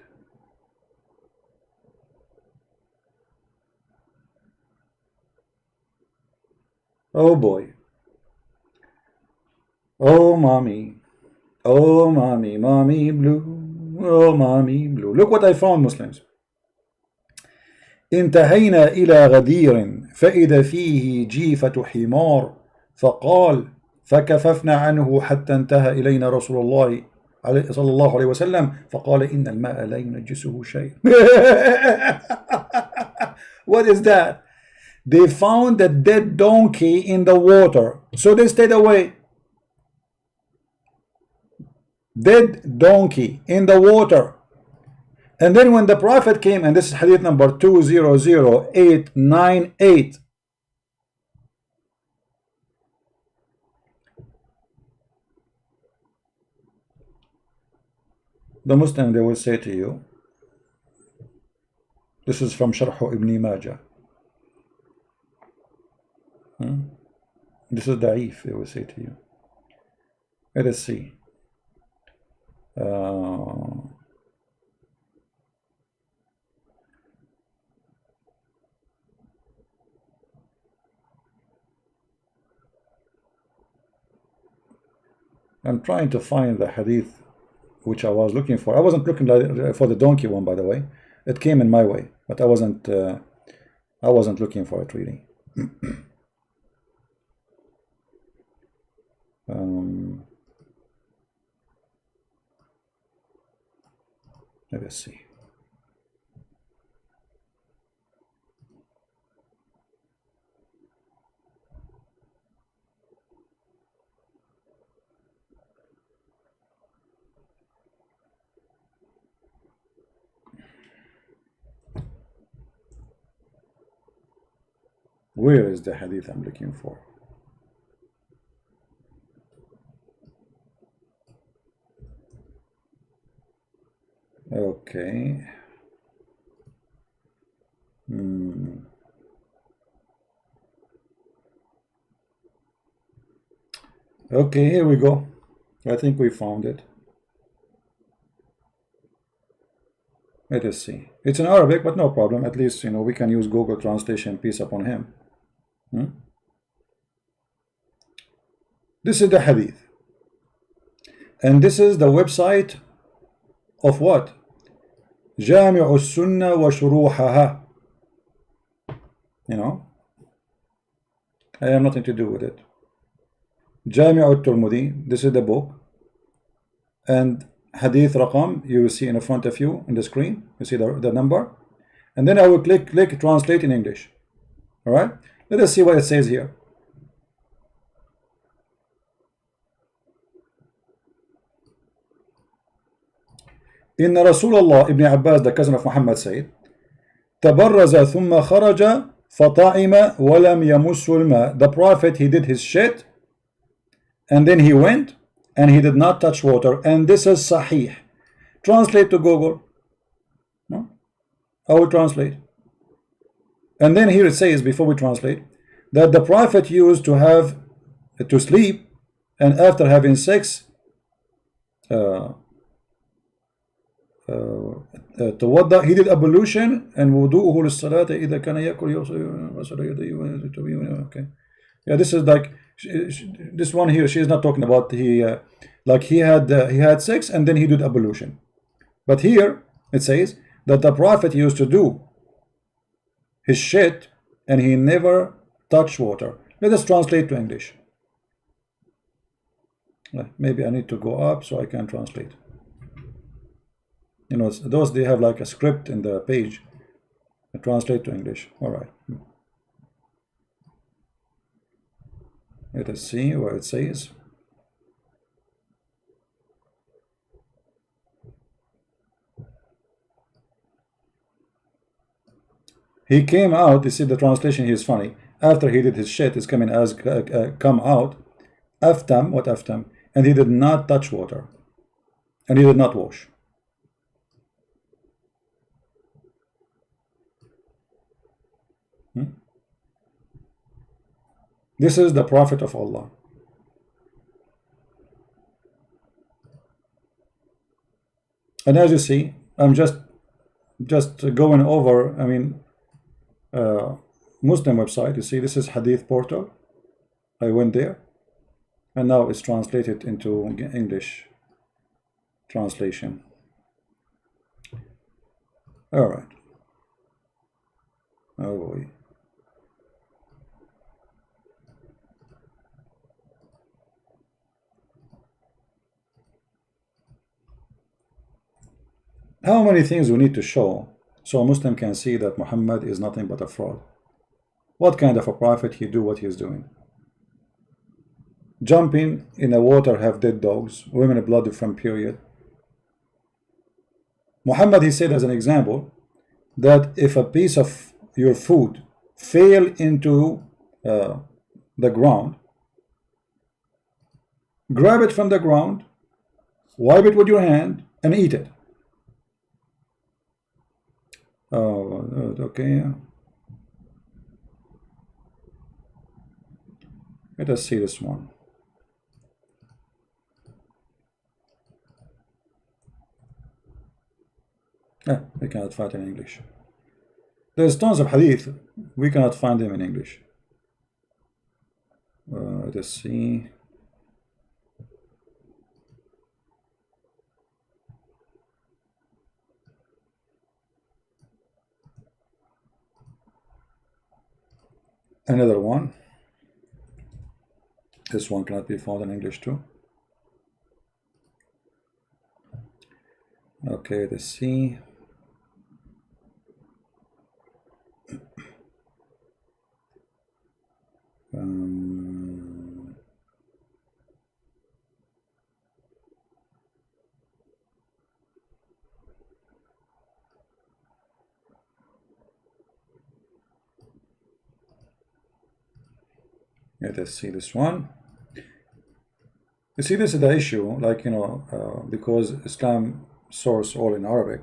Oh boy. Oh mommy. Oh mommy, mommy blue. Oh mommy blue. Look what I found, Muslims. انتهينا إلى غدير فإذا فيه جيفة حمار فقال فكففنا عنه حتى انتهى إلينا رسول الله صلى الله عليه وسلم فقال إن الماء لا ينجسه شيء. What is that? They found a dead donkey in the water, so they stayed away. Dead donkey in the water. And then when the Prophet came, and this is hadith number 200898, the Muslim, they will say to you, this is from Sharh Ibn Majah. This is da'if, they will say to you. Let us see. I'm trying to find the hadith which I was looking for. I wasn't looking for the donkey one, by the way. It came in my way, but I wasn't looking for it really. Let us see. Where is the hadith I'm looking for? Okay. Okay, here we go. I think we found it. Let us see. It's in Arabic, but no problem. At least, we can use Google Translation, peace upon him. This is the hadith. And this is the website of what? جامع السنة وشروحها. I have nothing to do with it. جامع الترمذي, this is the book. And hadith raqam, you will see in front of you in the screen. You see the number. And then I will click translate in English. Alright? Let us see what it says here. إن رسول الله Ibn Abbas, the cousin of Muhammad, said, تبرز ثم خرج فطعم ولم يمس الماء. The Prophet, he did his shit, and then he went, and he did not touch water. And this is Sahih. Translate to Google. No? I will translate. And then here it says, before we translate, that the Prophet used to sleep, and after having sex, توضأ, he did ablution, and wudu'uhu للصلاة إذا كان يأكل غسل يديه. Okay, yeah, this is like this one here. She is not talking about he had sex and then he did ablution, but here it says that the Prophet used to do his shit and he never touched water. Let us translate to English. Maybe I need to go up so I can translate. Those, they have like a script in the page. Translate to English. All right. Let us see what it says. He came out. You see the translation here is funny. After he did his shit, it's coming as come out. Aftam, what aftam? And he did not touch water. And he did not wash. This is the Prophet of Allah. And as you see, I'm just going over, Muslim website. You see, this is Hadith Portal. I went there, and now it's translated into English translation. All right. Oh boy. How many things we need to show so a Muslim can see that Muhammad is nothing but a fraud? What kind of a prophet he do what he's doing? Jumping in the water, have dead dogs, women blood from period. Muhammad, he said as an example that if a piece of your food fell into the ground, grab it from the ground, wipe it with your hand, and eat it. Oh, okay. Let us see this one. We cannot find it in English. There's tons of hadith. We cannot find them in English. Let's see. Another one. This one cannot be found in English too. Okay, let's see. Let us see this one. You see, this is the issue, like, you know, because Islam source all in Arabic.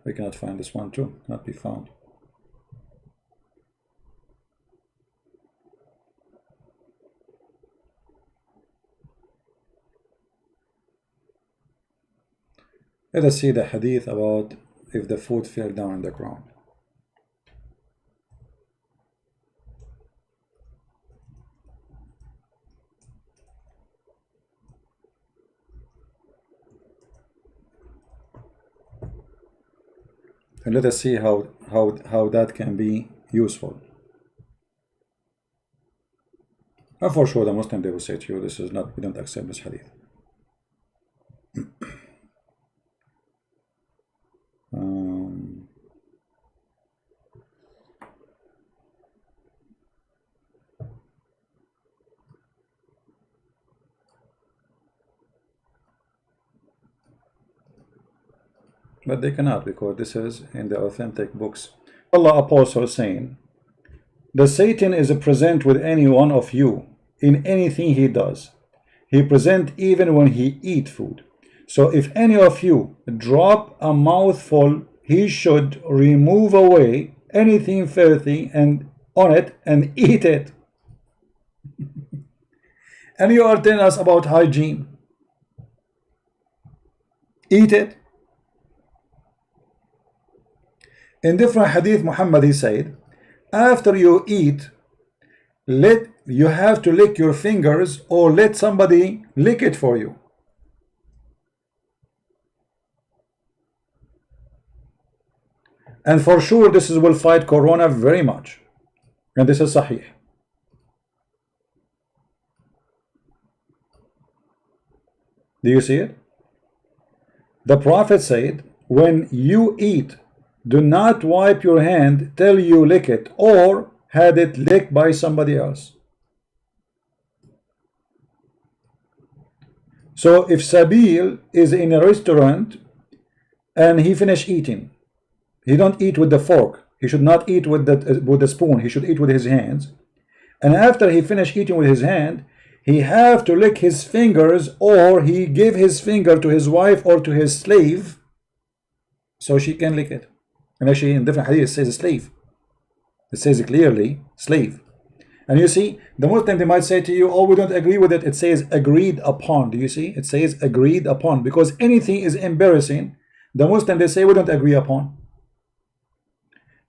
We cannot find this one too, not be found. Let us see the hadith about if the food fell down on the ground. And let us see how that can be useful. And for sure the Muslim, they will say to you, this is not, we don't accept this hadith. But they cannot, because this is in the authentic books. Allah Apostle saying, the Satan is present with any one of you in anything he does. He present even when he eat food. So if any of you drop a mouthful, he should remove away anything filthy and on it and eat it. And you are telling us about hygiene. Eat it. In different hadith, Muhammad, he said, after you eat, you have to lick your fingers or let somebody lick it for you. And for sure, this will fight corona very much. And this is sahih. Do you see it? The Prophet said, when you eat, do not wipe your hand till you lick it or had it licked by somebody else. So if Sabil is in a restaurant and he finished eating, he don't eat with the fork. He should not eat with the spoon. He should eat with his hands. And after he finished eating with his hand, he have to lick his fingers, or he give his finger to his wife or to his slave so she can lick it. And actually in different hadith it says slave. It says clearly slave. And you see, the Muslim, they might say to you, oh, we don't agree with it. It says agreed upon. Do you see? It says agreed upon, because anything is embarrassing. The Muslim, they say we don't agree upon.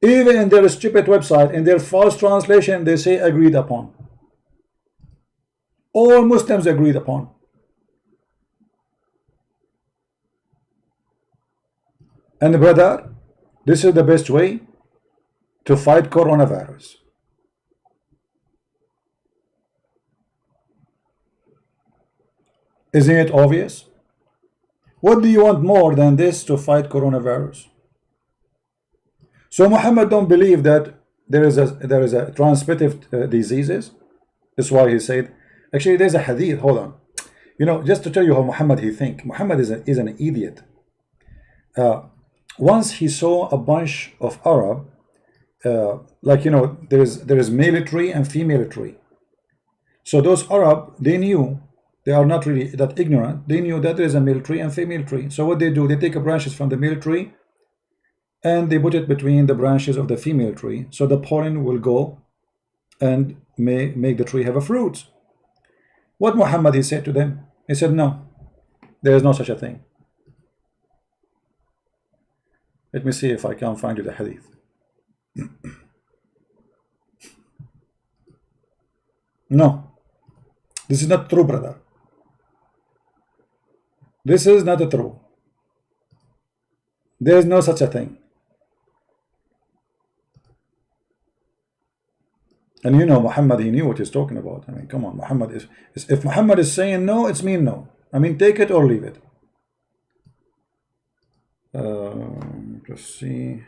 Even in their stupid website, in their false translation, they say agreed upon. All Muslims agreed upon. And brother, this is the best way to fight coronavirus. Isn't it obvious? What do you want more than this to fight coronavirus? So Muhammad don't believe that there is a transmitted diseases. That's why he said. Actually, there's a hadith. Hold on. Just to tell you how Muhammad he think. Muhammad is an idiot. Once he saw a bunch of Arab, like there is male tree and female tree. So those Arab, they knew, they are not really that ignorant. They knew that there is a male tree and female tree. So what they do, they take branches from the male tree and they put it between the branches of the female tree, so the pollen will go and make the tree have a fruit. What Muhammad he said to them? He said, no, there is no such a thing. Let me see if I can find you the hadith. No, this is not true, brother. This is not true. There is no such a thing. And Muhammad, he knew what he's talking about. I mean, come on, Muhammad if Muhammad is saying no, it's mean no. I mean, take it or leave it. Let's see.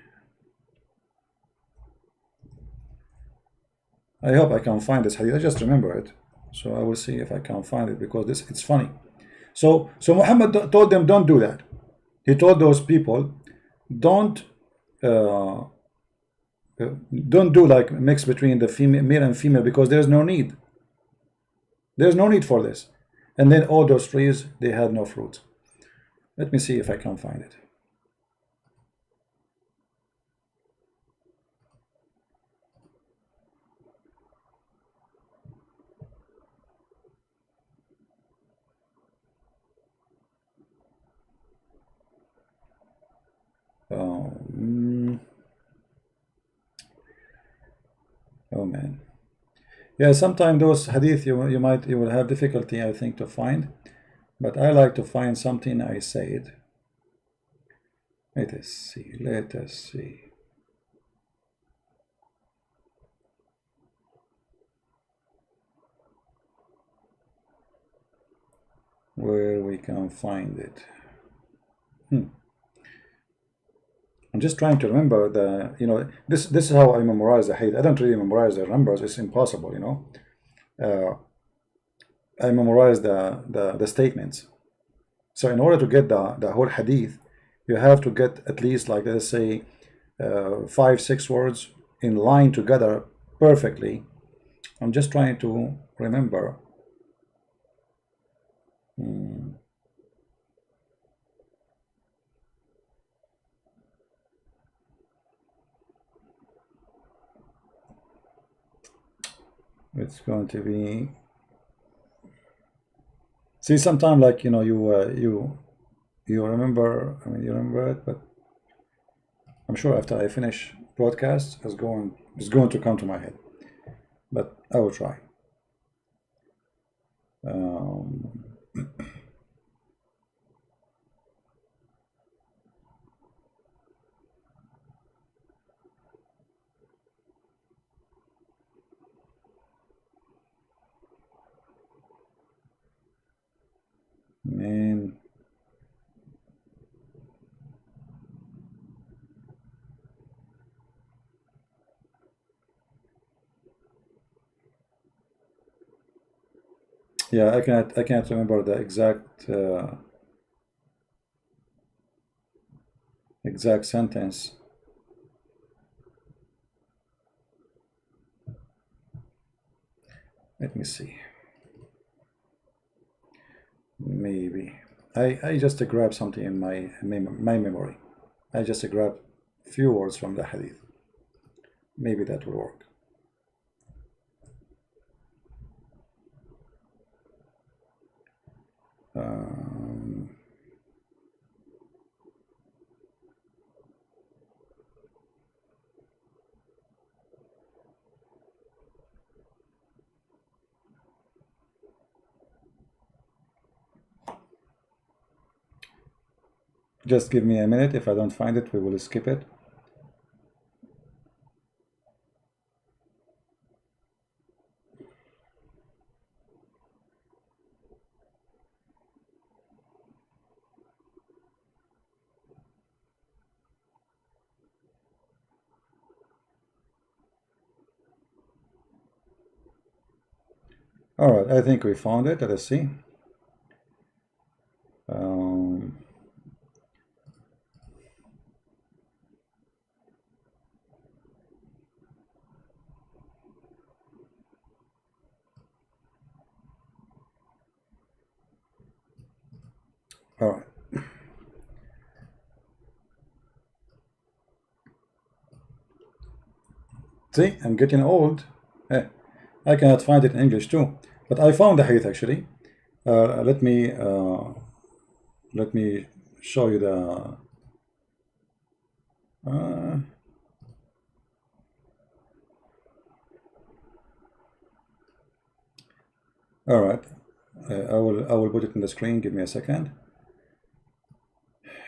I hope I can find this hadith. I just remember it, so I will see if I can find it, because it's funny. So Muhammad told them, don't do that. He told those people, don't do like mix between the male and female, because there's no need. There's no need for this. And then all those trees, they had no fruit. Let me see if I can find it. Oh man, yeah. Sometimes those hadith you will have difficulty, I think, to find, but I like to find something I said. Let us see. Where we can find it. I'm just trying to remember this is how I memorize the hadith. I don't really memorize the numbers. It's impossible, I memorize the statements. So in order to get the whole hadith, you have to get at least, like, let's say 5-6 words in line together perfectly. I'm just trying to remember. It's going to be, see, sometimes, like, you remember, I mean, you remember it, but I'm sure after I finish broadcast, it's going to come to my head, but I will try. Man, yeah, I can't remember the exact sentence. Let me see. Maybe I just grab something in my memory. I just grab few words from the hadith. Maybe that will work. Just give me a minute. If I don't find it, we will skip it. All right, I think we found it. Let us see. Um, all right. See, I'm getting old. I cannot find it in English too, but I found the hadith actually. Let me show you the. All right, I will put it in the screen. Give me a second,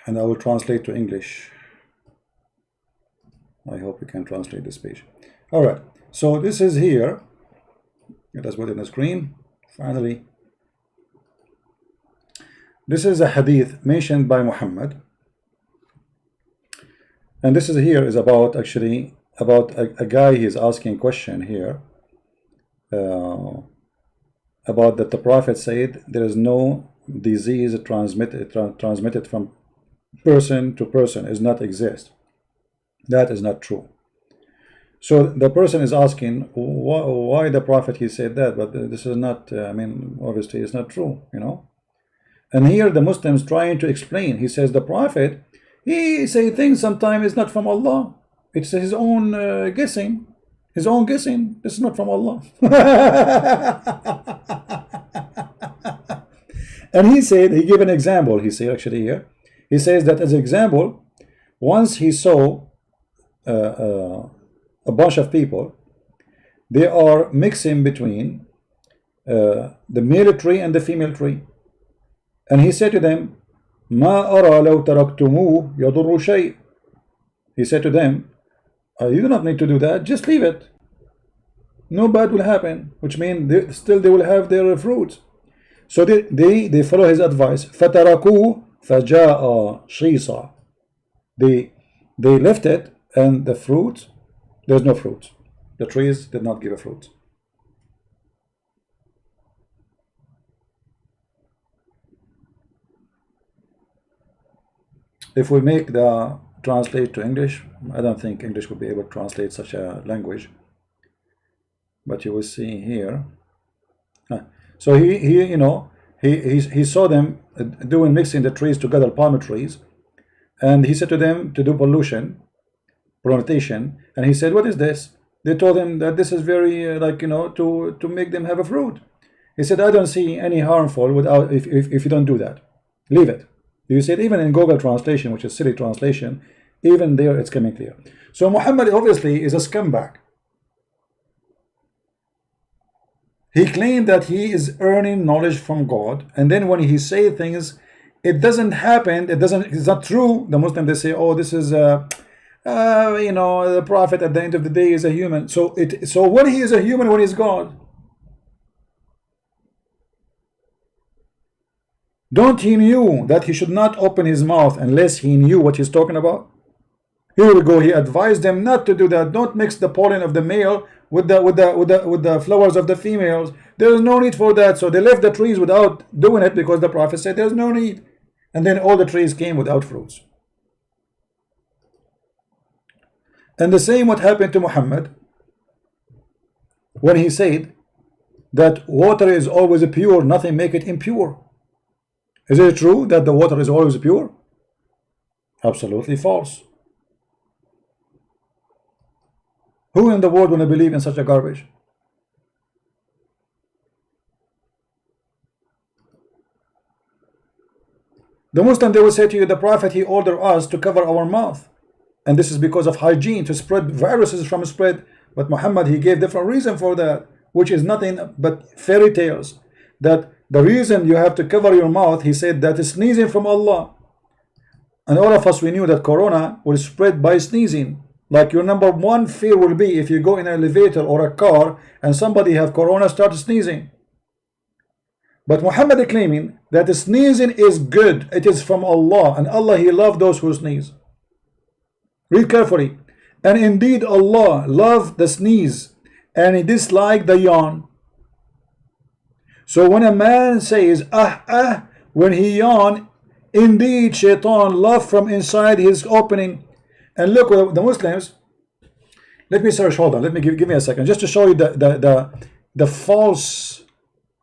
and I will translate to English. I hope we can translate this page. All right, so this is here. Let us put it in the screen. Finally, this is a hadith mentioned by Muhammad, and this is here is about actually about a guy. He is asking a question here about that the Prophet said there is no disease transmitted from person to person, is not exist. That is not true. So the person is asking why the Prophet he said that, but this is not. I mean, obviously it's not true, you know. And here the Muslims trying to explain. He says the Prophet he say things sometimes it's not from Allah. It's his own guessing. His own guessing. This is not from Allah. And he said, he gave an example. He said actually here, he says that as an example, once he saw a bunch of people, they are mixing between the male tree and the female tree, and he said to them, "Ma ara law taraktumuhu yadurru shay." He said to them, you do not need to do that, just leave it, no bad will happen, which means still they will have their fruits. So they follow his advice. فَتَرَكُوهُ فَجَاءَ شِيصًا. They left it, and the fruit, there's no fruit. The trees did not give a fruit. If we make the translate to English, I don't think English will be able to translate such a language. But you will see here. So he saw them doing mixing the trees together, palm trees, and he said to them to do pollination, and he said, "What is this?" They told him that this is very to make them have a fruit. He said, "I don't see any harmful without if you don't do that. Leave it." You see it even in Google translation, which is silly translation, even there it's coming clear. So Muhammad obviously is a scumbag. He claimed that he is earning knowledge from God, and then when he say things, it doesn't happen. It's not true. The Muslim, they say, "Oh, this is the Prophet at the end of the day is a human." So when he is a human, when he's God, don't he knew that he should not open his mouth unless he knew what he's talking about? Here we go. He advised them not to do that. Don't mix the pollen of the male with the flowers of the females. There is no need for that. So they left the trees without doing it because the Prophet said there's no need. And then all the trees came without fruits. And the same what happened to Muhammad when he said that water is always pure, nothing make it impure. Is it true that the water is always pure? Absolutely false. Who in the world will believe in such a garbage? The Muslim, they will say to you, the Prophet, he ordered us to cover our mouth, and this is because of hygiene, to spread viruses from spread. But Muhammad, he gave different reason for that, which is nothing but fairy tales. That the reason you have to cover your mouth, he said, that is sneezing from Allah. And all of us, we knew that corona will spread by sneezing. Like your number one fear will be if you go in an elevator or a car and somebody have corona, start sneezing. But Muhammad claiming that the sneezing is good, it is from Allah, and Allah, he loves those who sneeze. Read carefully. And indeed Allah loved the sneeze, and he disliked the yawn. So when a man says when he yawn, indeed shaitan laugh from inside his opening. And look, the Muslims, let me search, hold on, let me give me a second, just to show you the false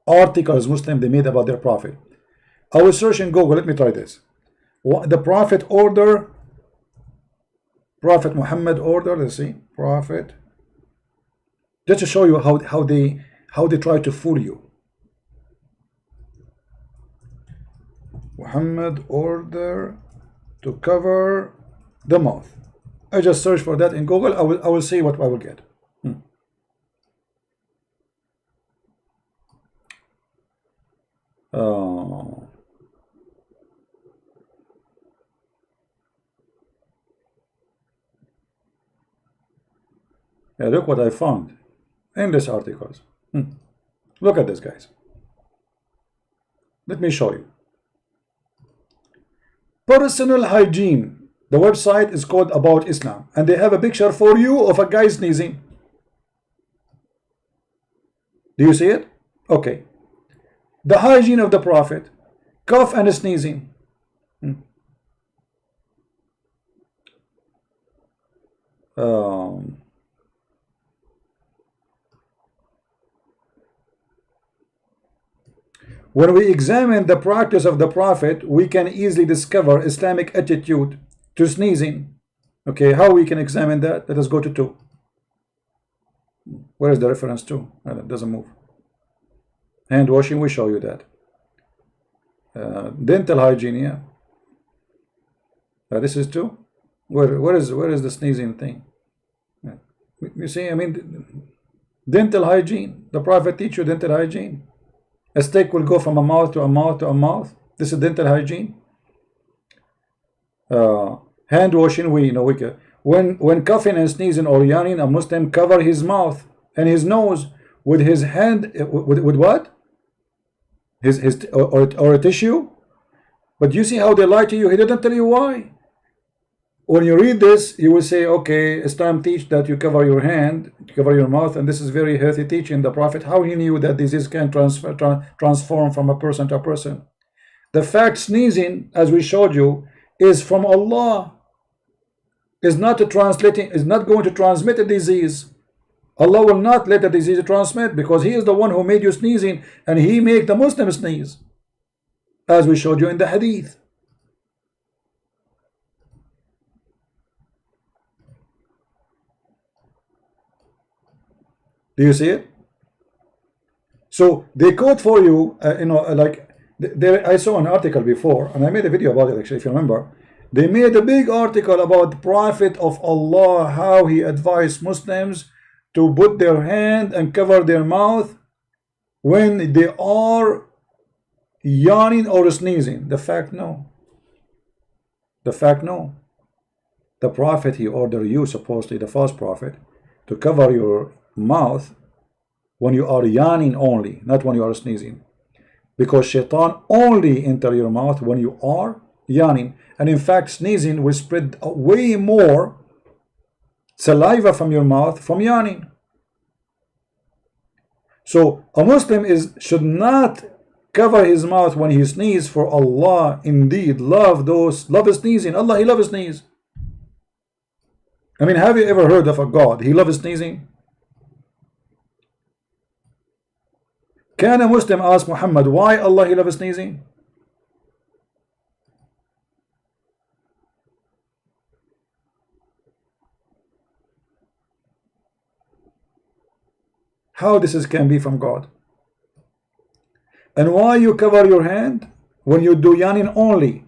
articles Muslim they made about their prophet. I will search in Google, let me try this. The prophet order, Prophet Muhammad order, let's see, prophet, just to show you how they try to fool you. Muhammad order to cover the mouth. I just search for that in Google. I will see what I will get. Yeah, look what I found in this articles. Look at this, guys. Let me show you. Personal hygiene. The website is called About Islam, and they have a picture for you of a guy sneezing. Do you see it? Okay. The hygiene of the Prophet, cough and sneezing. When we examine the practice of the Prophet, we can easily discover Islamic attitude to sneezing. Okay, how we can examine that? Let us go to 2. Where is the reference to? It doesn't move. Hand washing, we show you that. Dental hygiene, yeah. This is 2. Where is the sneezing thing? You see, I mean, dental hygiene. The Prophet teach you dental hygiene. A stick will go from a mouth to a mouth to a mouth. This is dental hygiene. Hand washing, we know. When coughing and sneezing or yawning, a Muslim cover his mouth and his nose with his hand. With what? Or a tissue. But you see how they lie to you. He didn't tell you why. When you read this, you will say, okay, Islam teach that you cover your hand, cover your mouth, and this is very healthy teaching. The Prophet, how he knew that disease can transform from a person to a person. The fact sneezing, as we showed you, is from Allah. Is not going to transmit a disease. Allah will not let the disease transmit, because He is the one who made you sneezing, and He make the Muslim sneeze, as we showed you in the hadith. Do you see it? So they quote for you, like I saw an article before, and I made a video about it actually, if you remember. They made a big article about the Prophet of Allah, how he advised Muslims to put their hand and cover their mouth when they are yawning or sneezing. The fact, no. The fact, no. The Prophet, he ordered you, supposedly the false prophet, to cover your mouth when you are yawning only, not when you are sneezing, because shaitan only enter your mouth when you are yawning. And in fact, sneezing will spread way more saliva from your mouth from yawning. So a Muslim should not cover his mouth when he sneezes, for Allah indeed love sneezing. Allah, He loves sneeze. I mean, have you ever heard of a God He loves sneezing? Can a Muslim ask Muhammad why Allah He loves sneezing? How this can be from God? And why you cover your hand when you do yawning only?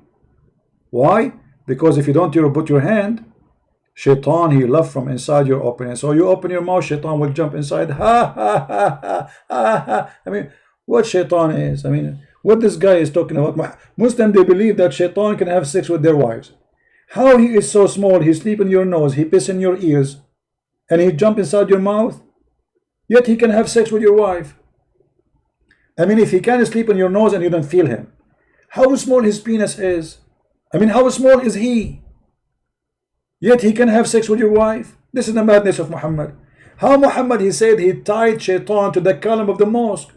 Why? Because if you don't put your hand, shaitan, he love from inside your opening. So you open your mouth, shaitan will jump inside. Ha ha ha ha ha ha. I mean, what shaitan is? I mean, what this guy is talking about? Muslim, they believe that shaitan can have sex with their wives. How he is so small, he sleep in your nose, he piss in your ears, and he jump inside your mouth, yet he can have sex with your wife. I mean, if he can sleep in your nose and you don't feel him, how small his penis is? I mean, how small is he? Yet he can have sex with your wife. This is the madness of Muhammad. How Muhammad, he said he tied shaitan to the column of the mosque.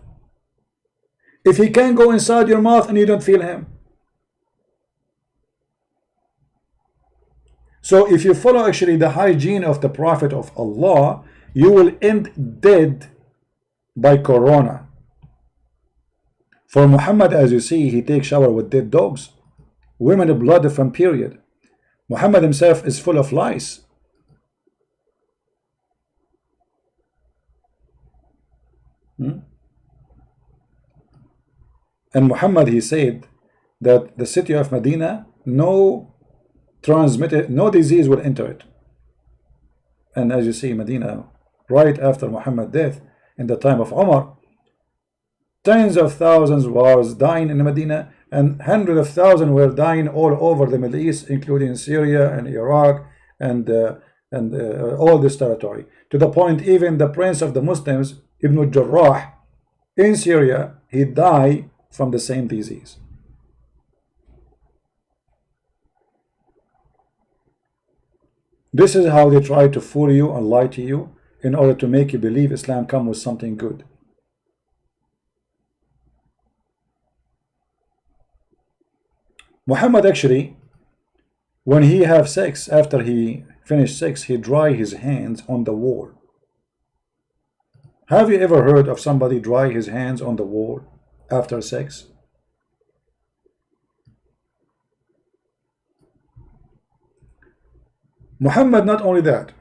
if he can go inside your mouth and you don't feel him? So if you follow actually the hygiene of the Prophet of Allah, you will end dead by corona. For Muhammad, as you see, he takes shower with dead dogs, women blood from period. Muhammad himself is full of lies. And Muhammad, he said that the city of Medina, no disease will enter it. And as you see, Medina, right after Muhammad's death, in the time of Umar, tens of thousands was dying in Medina, and hundreds of thousands were dying all over the Middle East, including Syria and Iraq and all this territory. To the point, even the prince of the Muslims, Ibn Jarrah, in Syria, he died from the same disease. This is how they try to fool you and lie to you in order to make you believe Islam come with something good. Muhammad actually, when he have sex, after he finished sex, he dry his hands on the wall. Have you ever heard of somebody dry his hands on the wall after sex? Muhammad, not only that,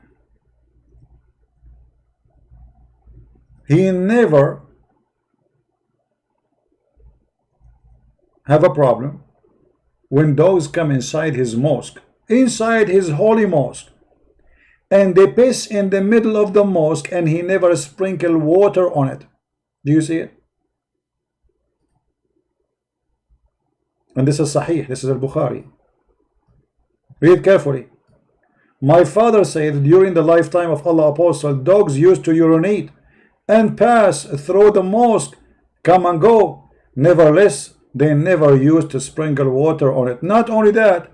he never have a problem when those come inside his mosque, inside his holy mosque, and they piss in the middle of the mosque, and he never sprinkle water on it. Do you see it? And this is Sahih, this is al-Bukhari. Read carefully. My father said during the lifetime of Allah Apostle, dogs used to urinate and pass through the mosque, come and go. Nevertheless, they never used to sprinkle water on it. Not only that,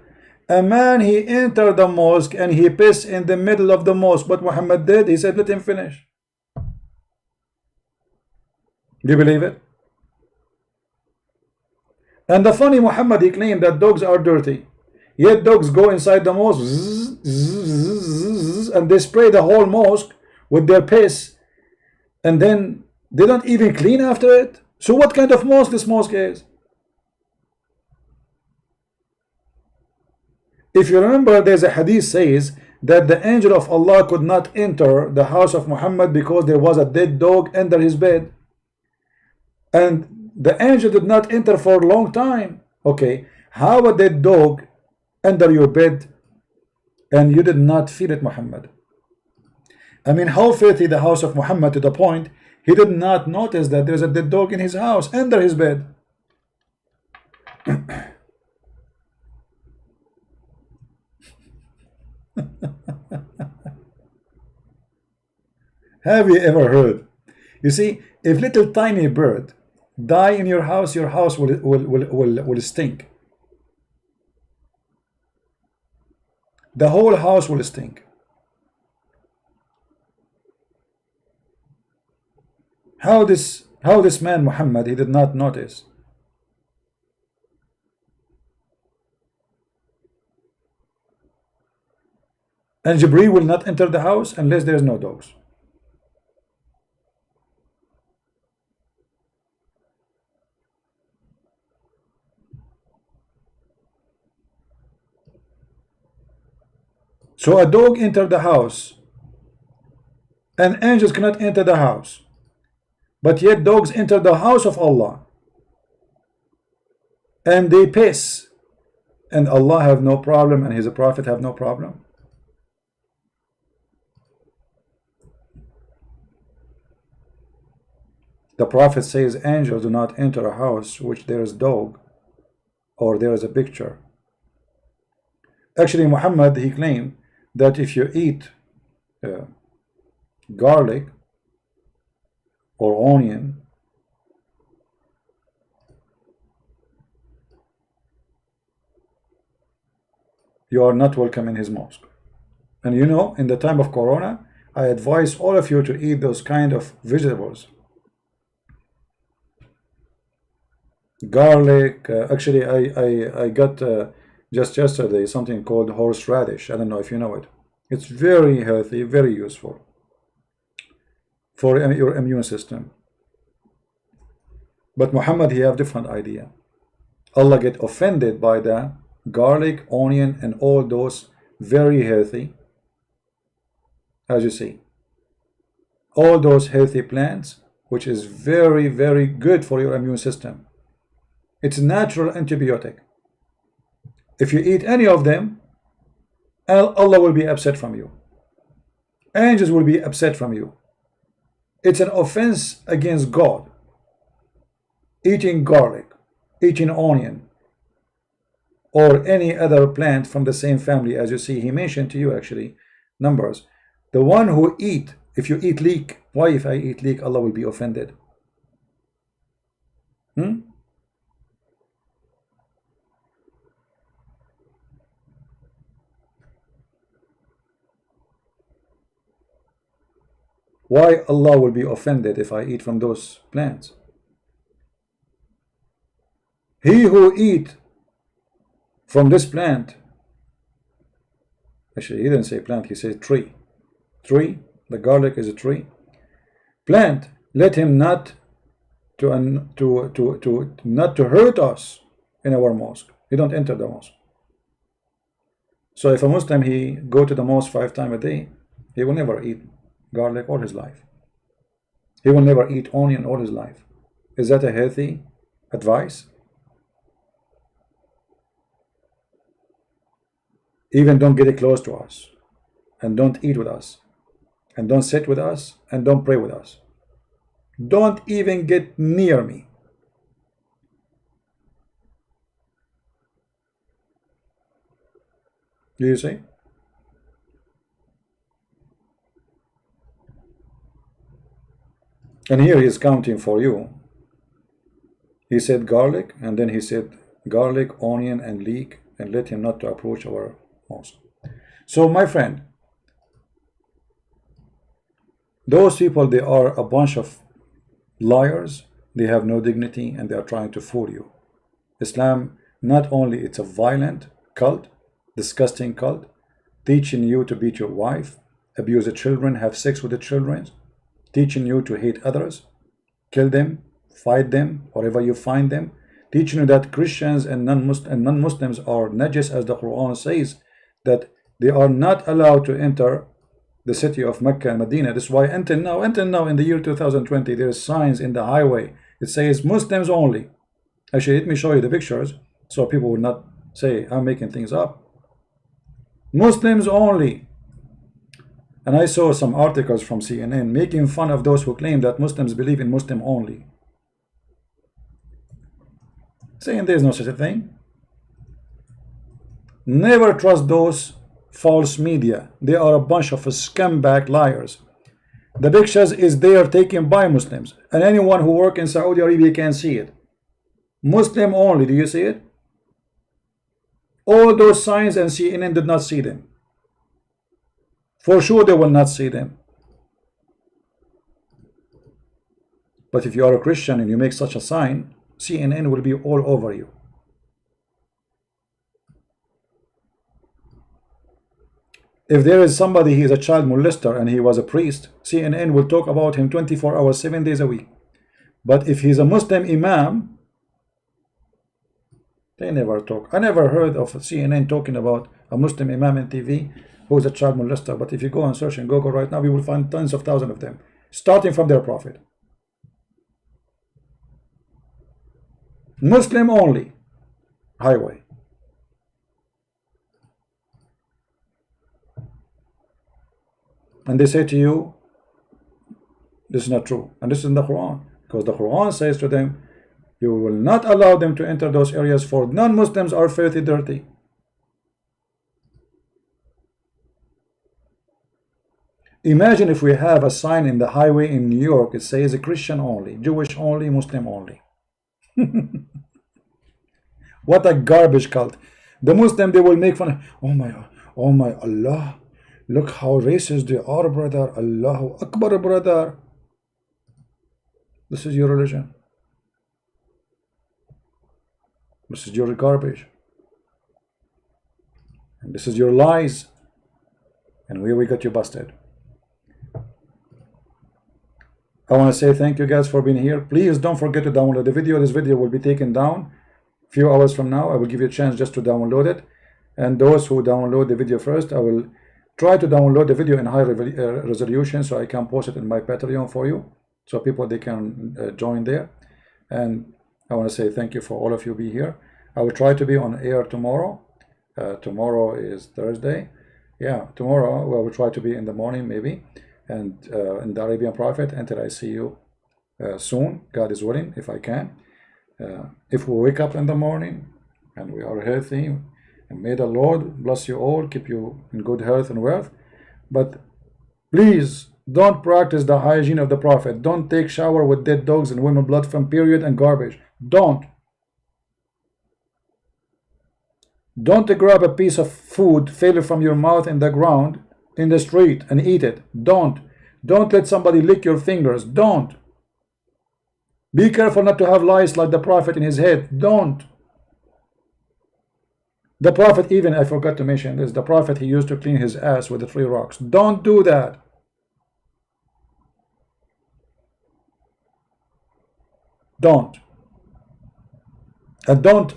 a man, he entered the mosque and he pissed in the middle of the mosque. But Muhammad did, he said, let him finish. Do you believe it? And the funny, Muhammad, he claimed that dogs are dirty. Yet dogs go inside the mosque and they spray the whole mosque with their piss, and then they don't even clean after it. So what kind of mosque this mosque is? If you remember, there's a hadith says that the angel of Allah could not enter the house of Muhammad because there was a dead dog under his bed, and the angel did not enter for a long time. Okay, how a dead dog under your bed and you did not feel it, Muhammad? I mean, how filthy the house of Muhammad, to the point he did not notice that there's a dead dog in his house under his bed. Have you ever heard? You see, if little tiny bird die in your house will stink. The whole house will stink. How this man Muhammad, he did not notice? And Jibreel will not enter the house unless there is no dogs. So a dog entered the house, and angels cannot enter the house, but yet dogs enter the house of Allah, and they piss, and Allah have no problem, and His Prophet have no problem. The Prophet says angels do not enter a house which there is dog or there is a picture. Actually, Muhammad, he claimed that if you eat garlic or onion, you are not welcome in his mosque. And you know, in the time of Corona, I advise all of you to eat those kind of vegetables. garlic. Actually, I got just yesterday something called horseradish. I don't know if you know it. It's very healthy, very useful for your immune system. But Muhammad, he have different idea. Allah get offended by the garlic, onion, and all those very healthy, as you see, all those healthy plants, which is very, very good for your immune system. It's natural antibiotic. If you eat any of them, Allah will be upset from you. Angels will be upset from you. It's an offense against God. Eating garlic, eating onion, or any other plant from the same family. As you see, he mentioned to you actually numbers. The one who eat, if you eat leek, why if I eat leek, Allah will be offended? Why Allah will be offended if I eat from those plants? He who eat from this plant, actually he didn't say plant, he said tree. Tree, the garlic is a tree. Plant, let him not not to hurt us in our mosque. He don't enter the mosque. So if a Muslim, he go to the mosque 5 times a day, he will never eat garlic all his life. He will never eat onion all his life. Is that a healthy advice? Even don't get close to us, and don't eat with us, and don't sit with us, and don't pray with us. Don't even get near me. Do you see? And here he is counting for you. He said garlic, and then he said garlic, onion, and leek, and let him not to approach our mosque. So my friend, those people, they are a bunch of liars. They have no dignity, and they are trying to fool you. Islam, not only it's a violent cult, disgusting cult, teaching you to beat your wife, abuse the children, have sex with the children, teaching you to hate others, kill them, fight them wherever you find them, teaching you that Christians and non-Muslims are najis, as the Quran says, that they are not allowed to enter the city of Mecca and Medina. That's why until now in the year 2020, there is signs in the highway. It says Muslims only. Actually, let me show you the pictures so people will not say I'm making things up. Muslims only. And I saw some articles from CNN making fun of those who claim that Muslims believe in Muslim only, saying there is no such a thing. Never trust those false media. They are a bunch of scumbag liars. The pictures is there taken by Muslims, and anyone who works in Saudi Arabia can see it. Muslim only. Do you see it? All those signs, and CNN did not see them. For sure they will not see them. But if you are a Christian and you make such a sign, CNN will be all over you. If there is somebody, he is a child molester and he was a priest, CNN will talk about him 24 hours, 7 days a week. But if he's a Muslim imam, they never talk. I never heard of CNN talking about a Muslim imam on TV who is a child molester. But if you go and search in Google right now, you will find tons of thousands of them, starting from their prophet. Muslim only highway. And they say to you, this is not true. And this is in the Quran. Because the Quran says to them, you will not allow them to enter those areas, for non-Muslims are filthy dirty. Imagine if we have a sign in the highway in New York, it says Christian only, Jewish only, Muslim only. What a garbage cult. The Muslim, they will make fun of, oh my Allah, look how racist they are, brother. Allahu Akbar, brother. This is your religion. This is your garbage. And this is your lies. And here we got you busted. I want to say thank you guys for being here. Please don't forget to download the video. This video will be taken down a few hours from now. I will give you a chance just to download it. And those who download the video first, I will try to download the video in high resolution so I can post it in my Patreon for you, so people they can join there. And I want to say thank you for all of you be here. I will try to be on air tomorrow. Tomorrow is Thursday. Yeah, tomorrow I will try to be in the morning maybe, and in the Arabian Prophet until I see you soon, God is willing, if I can. If we wake up in the morning and we are healthy, and may the Lord bless you all, keep you in good health and wealth. But please don't practice the hygiene of the Prophet. Don't take shower with dead dogs and women blood from period and garbage. Don't grab a piece of food, fail it from your mouth in the ground, in the street, and eat it. Don't let somebody lick your fingers. Don't. Be careful not to have lice like the Prophet in his head. Don't. The Prophet, even, I forgot to mention this, the Prophet, he used to clean his ass with the 3 rocks. Don't do that. Don't. And don't,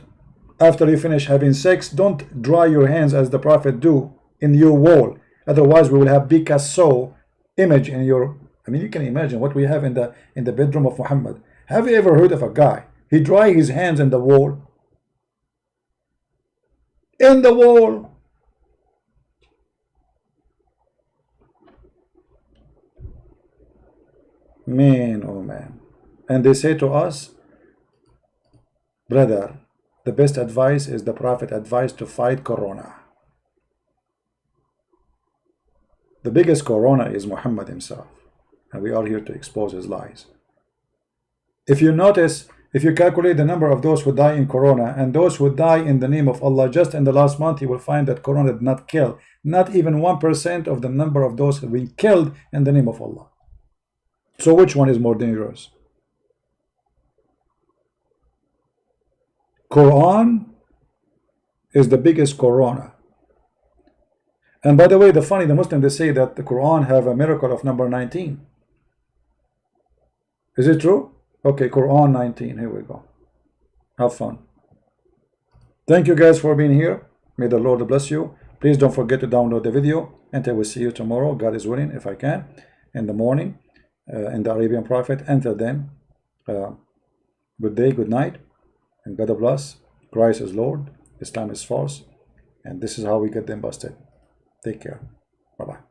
after you finish having sex, don't dry your hands as the Prophet do in your wall. Otherwise we will have Picasso image in your, I mean, you can imagine what we have in the bedroom of Muhammad. Have you ever heard of a guy, he dry his hands in the wall? In the wall. Man, oh man. And they say to us, brother, the best advice is the Prophet advised to fight Corona. The biggest Corona is Muhammad himself, and we are here to expose his lies. If you notice, if you calculate the number of those who die in Corona and those who die in the name of Allah, just in the last month, you will find that Corona did not kill. Not even 1% of the number of those who have been killed in the name of Allah. So which one is more dangerous? Quran is the biggest Corona. And by the way, the Muslims, they say that the Quran have a miracle of number 19. Is it true? Okay, Quran 19, here we go. Have fun. Thank you guys for being here. May the Lord bless you. Please don't forget to download the video. Until we see you tomorrow, God is willing, if I can, in the morning, in the Arabian Prophet. Until then, good day, good night, and God bless. Christ is Lord, Islam is false, and this is how we get them busted. Take care. Bye-bye.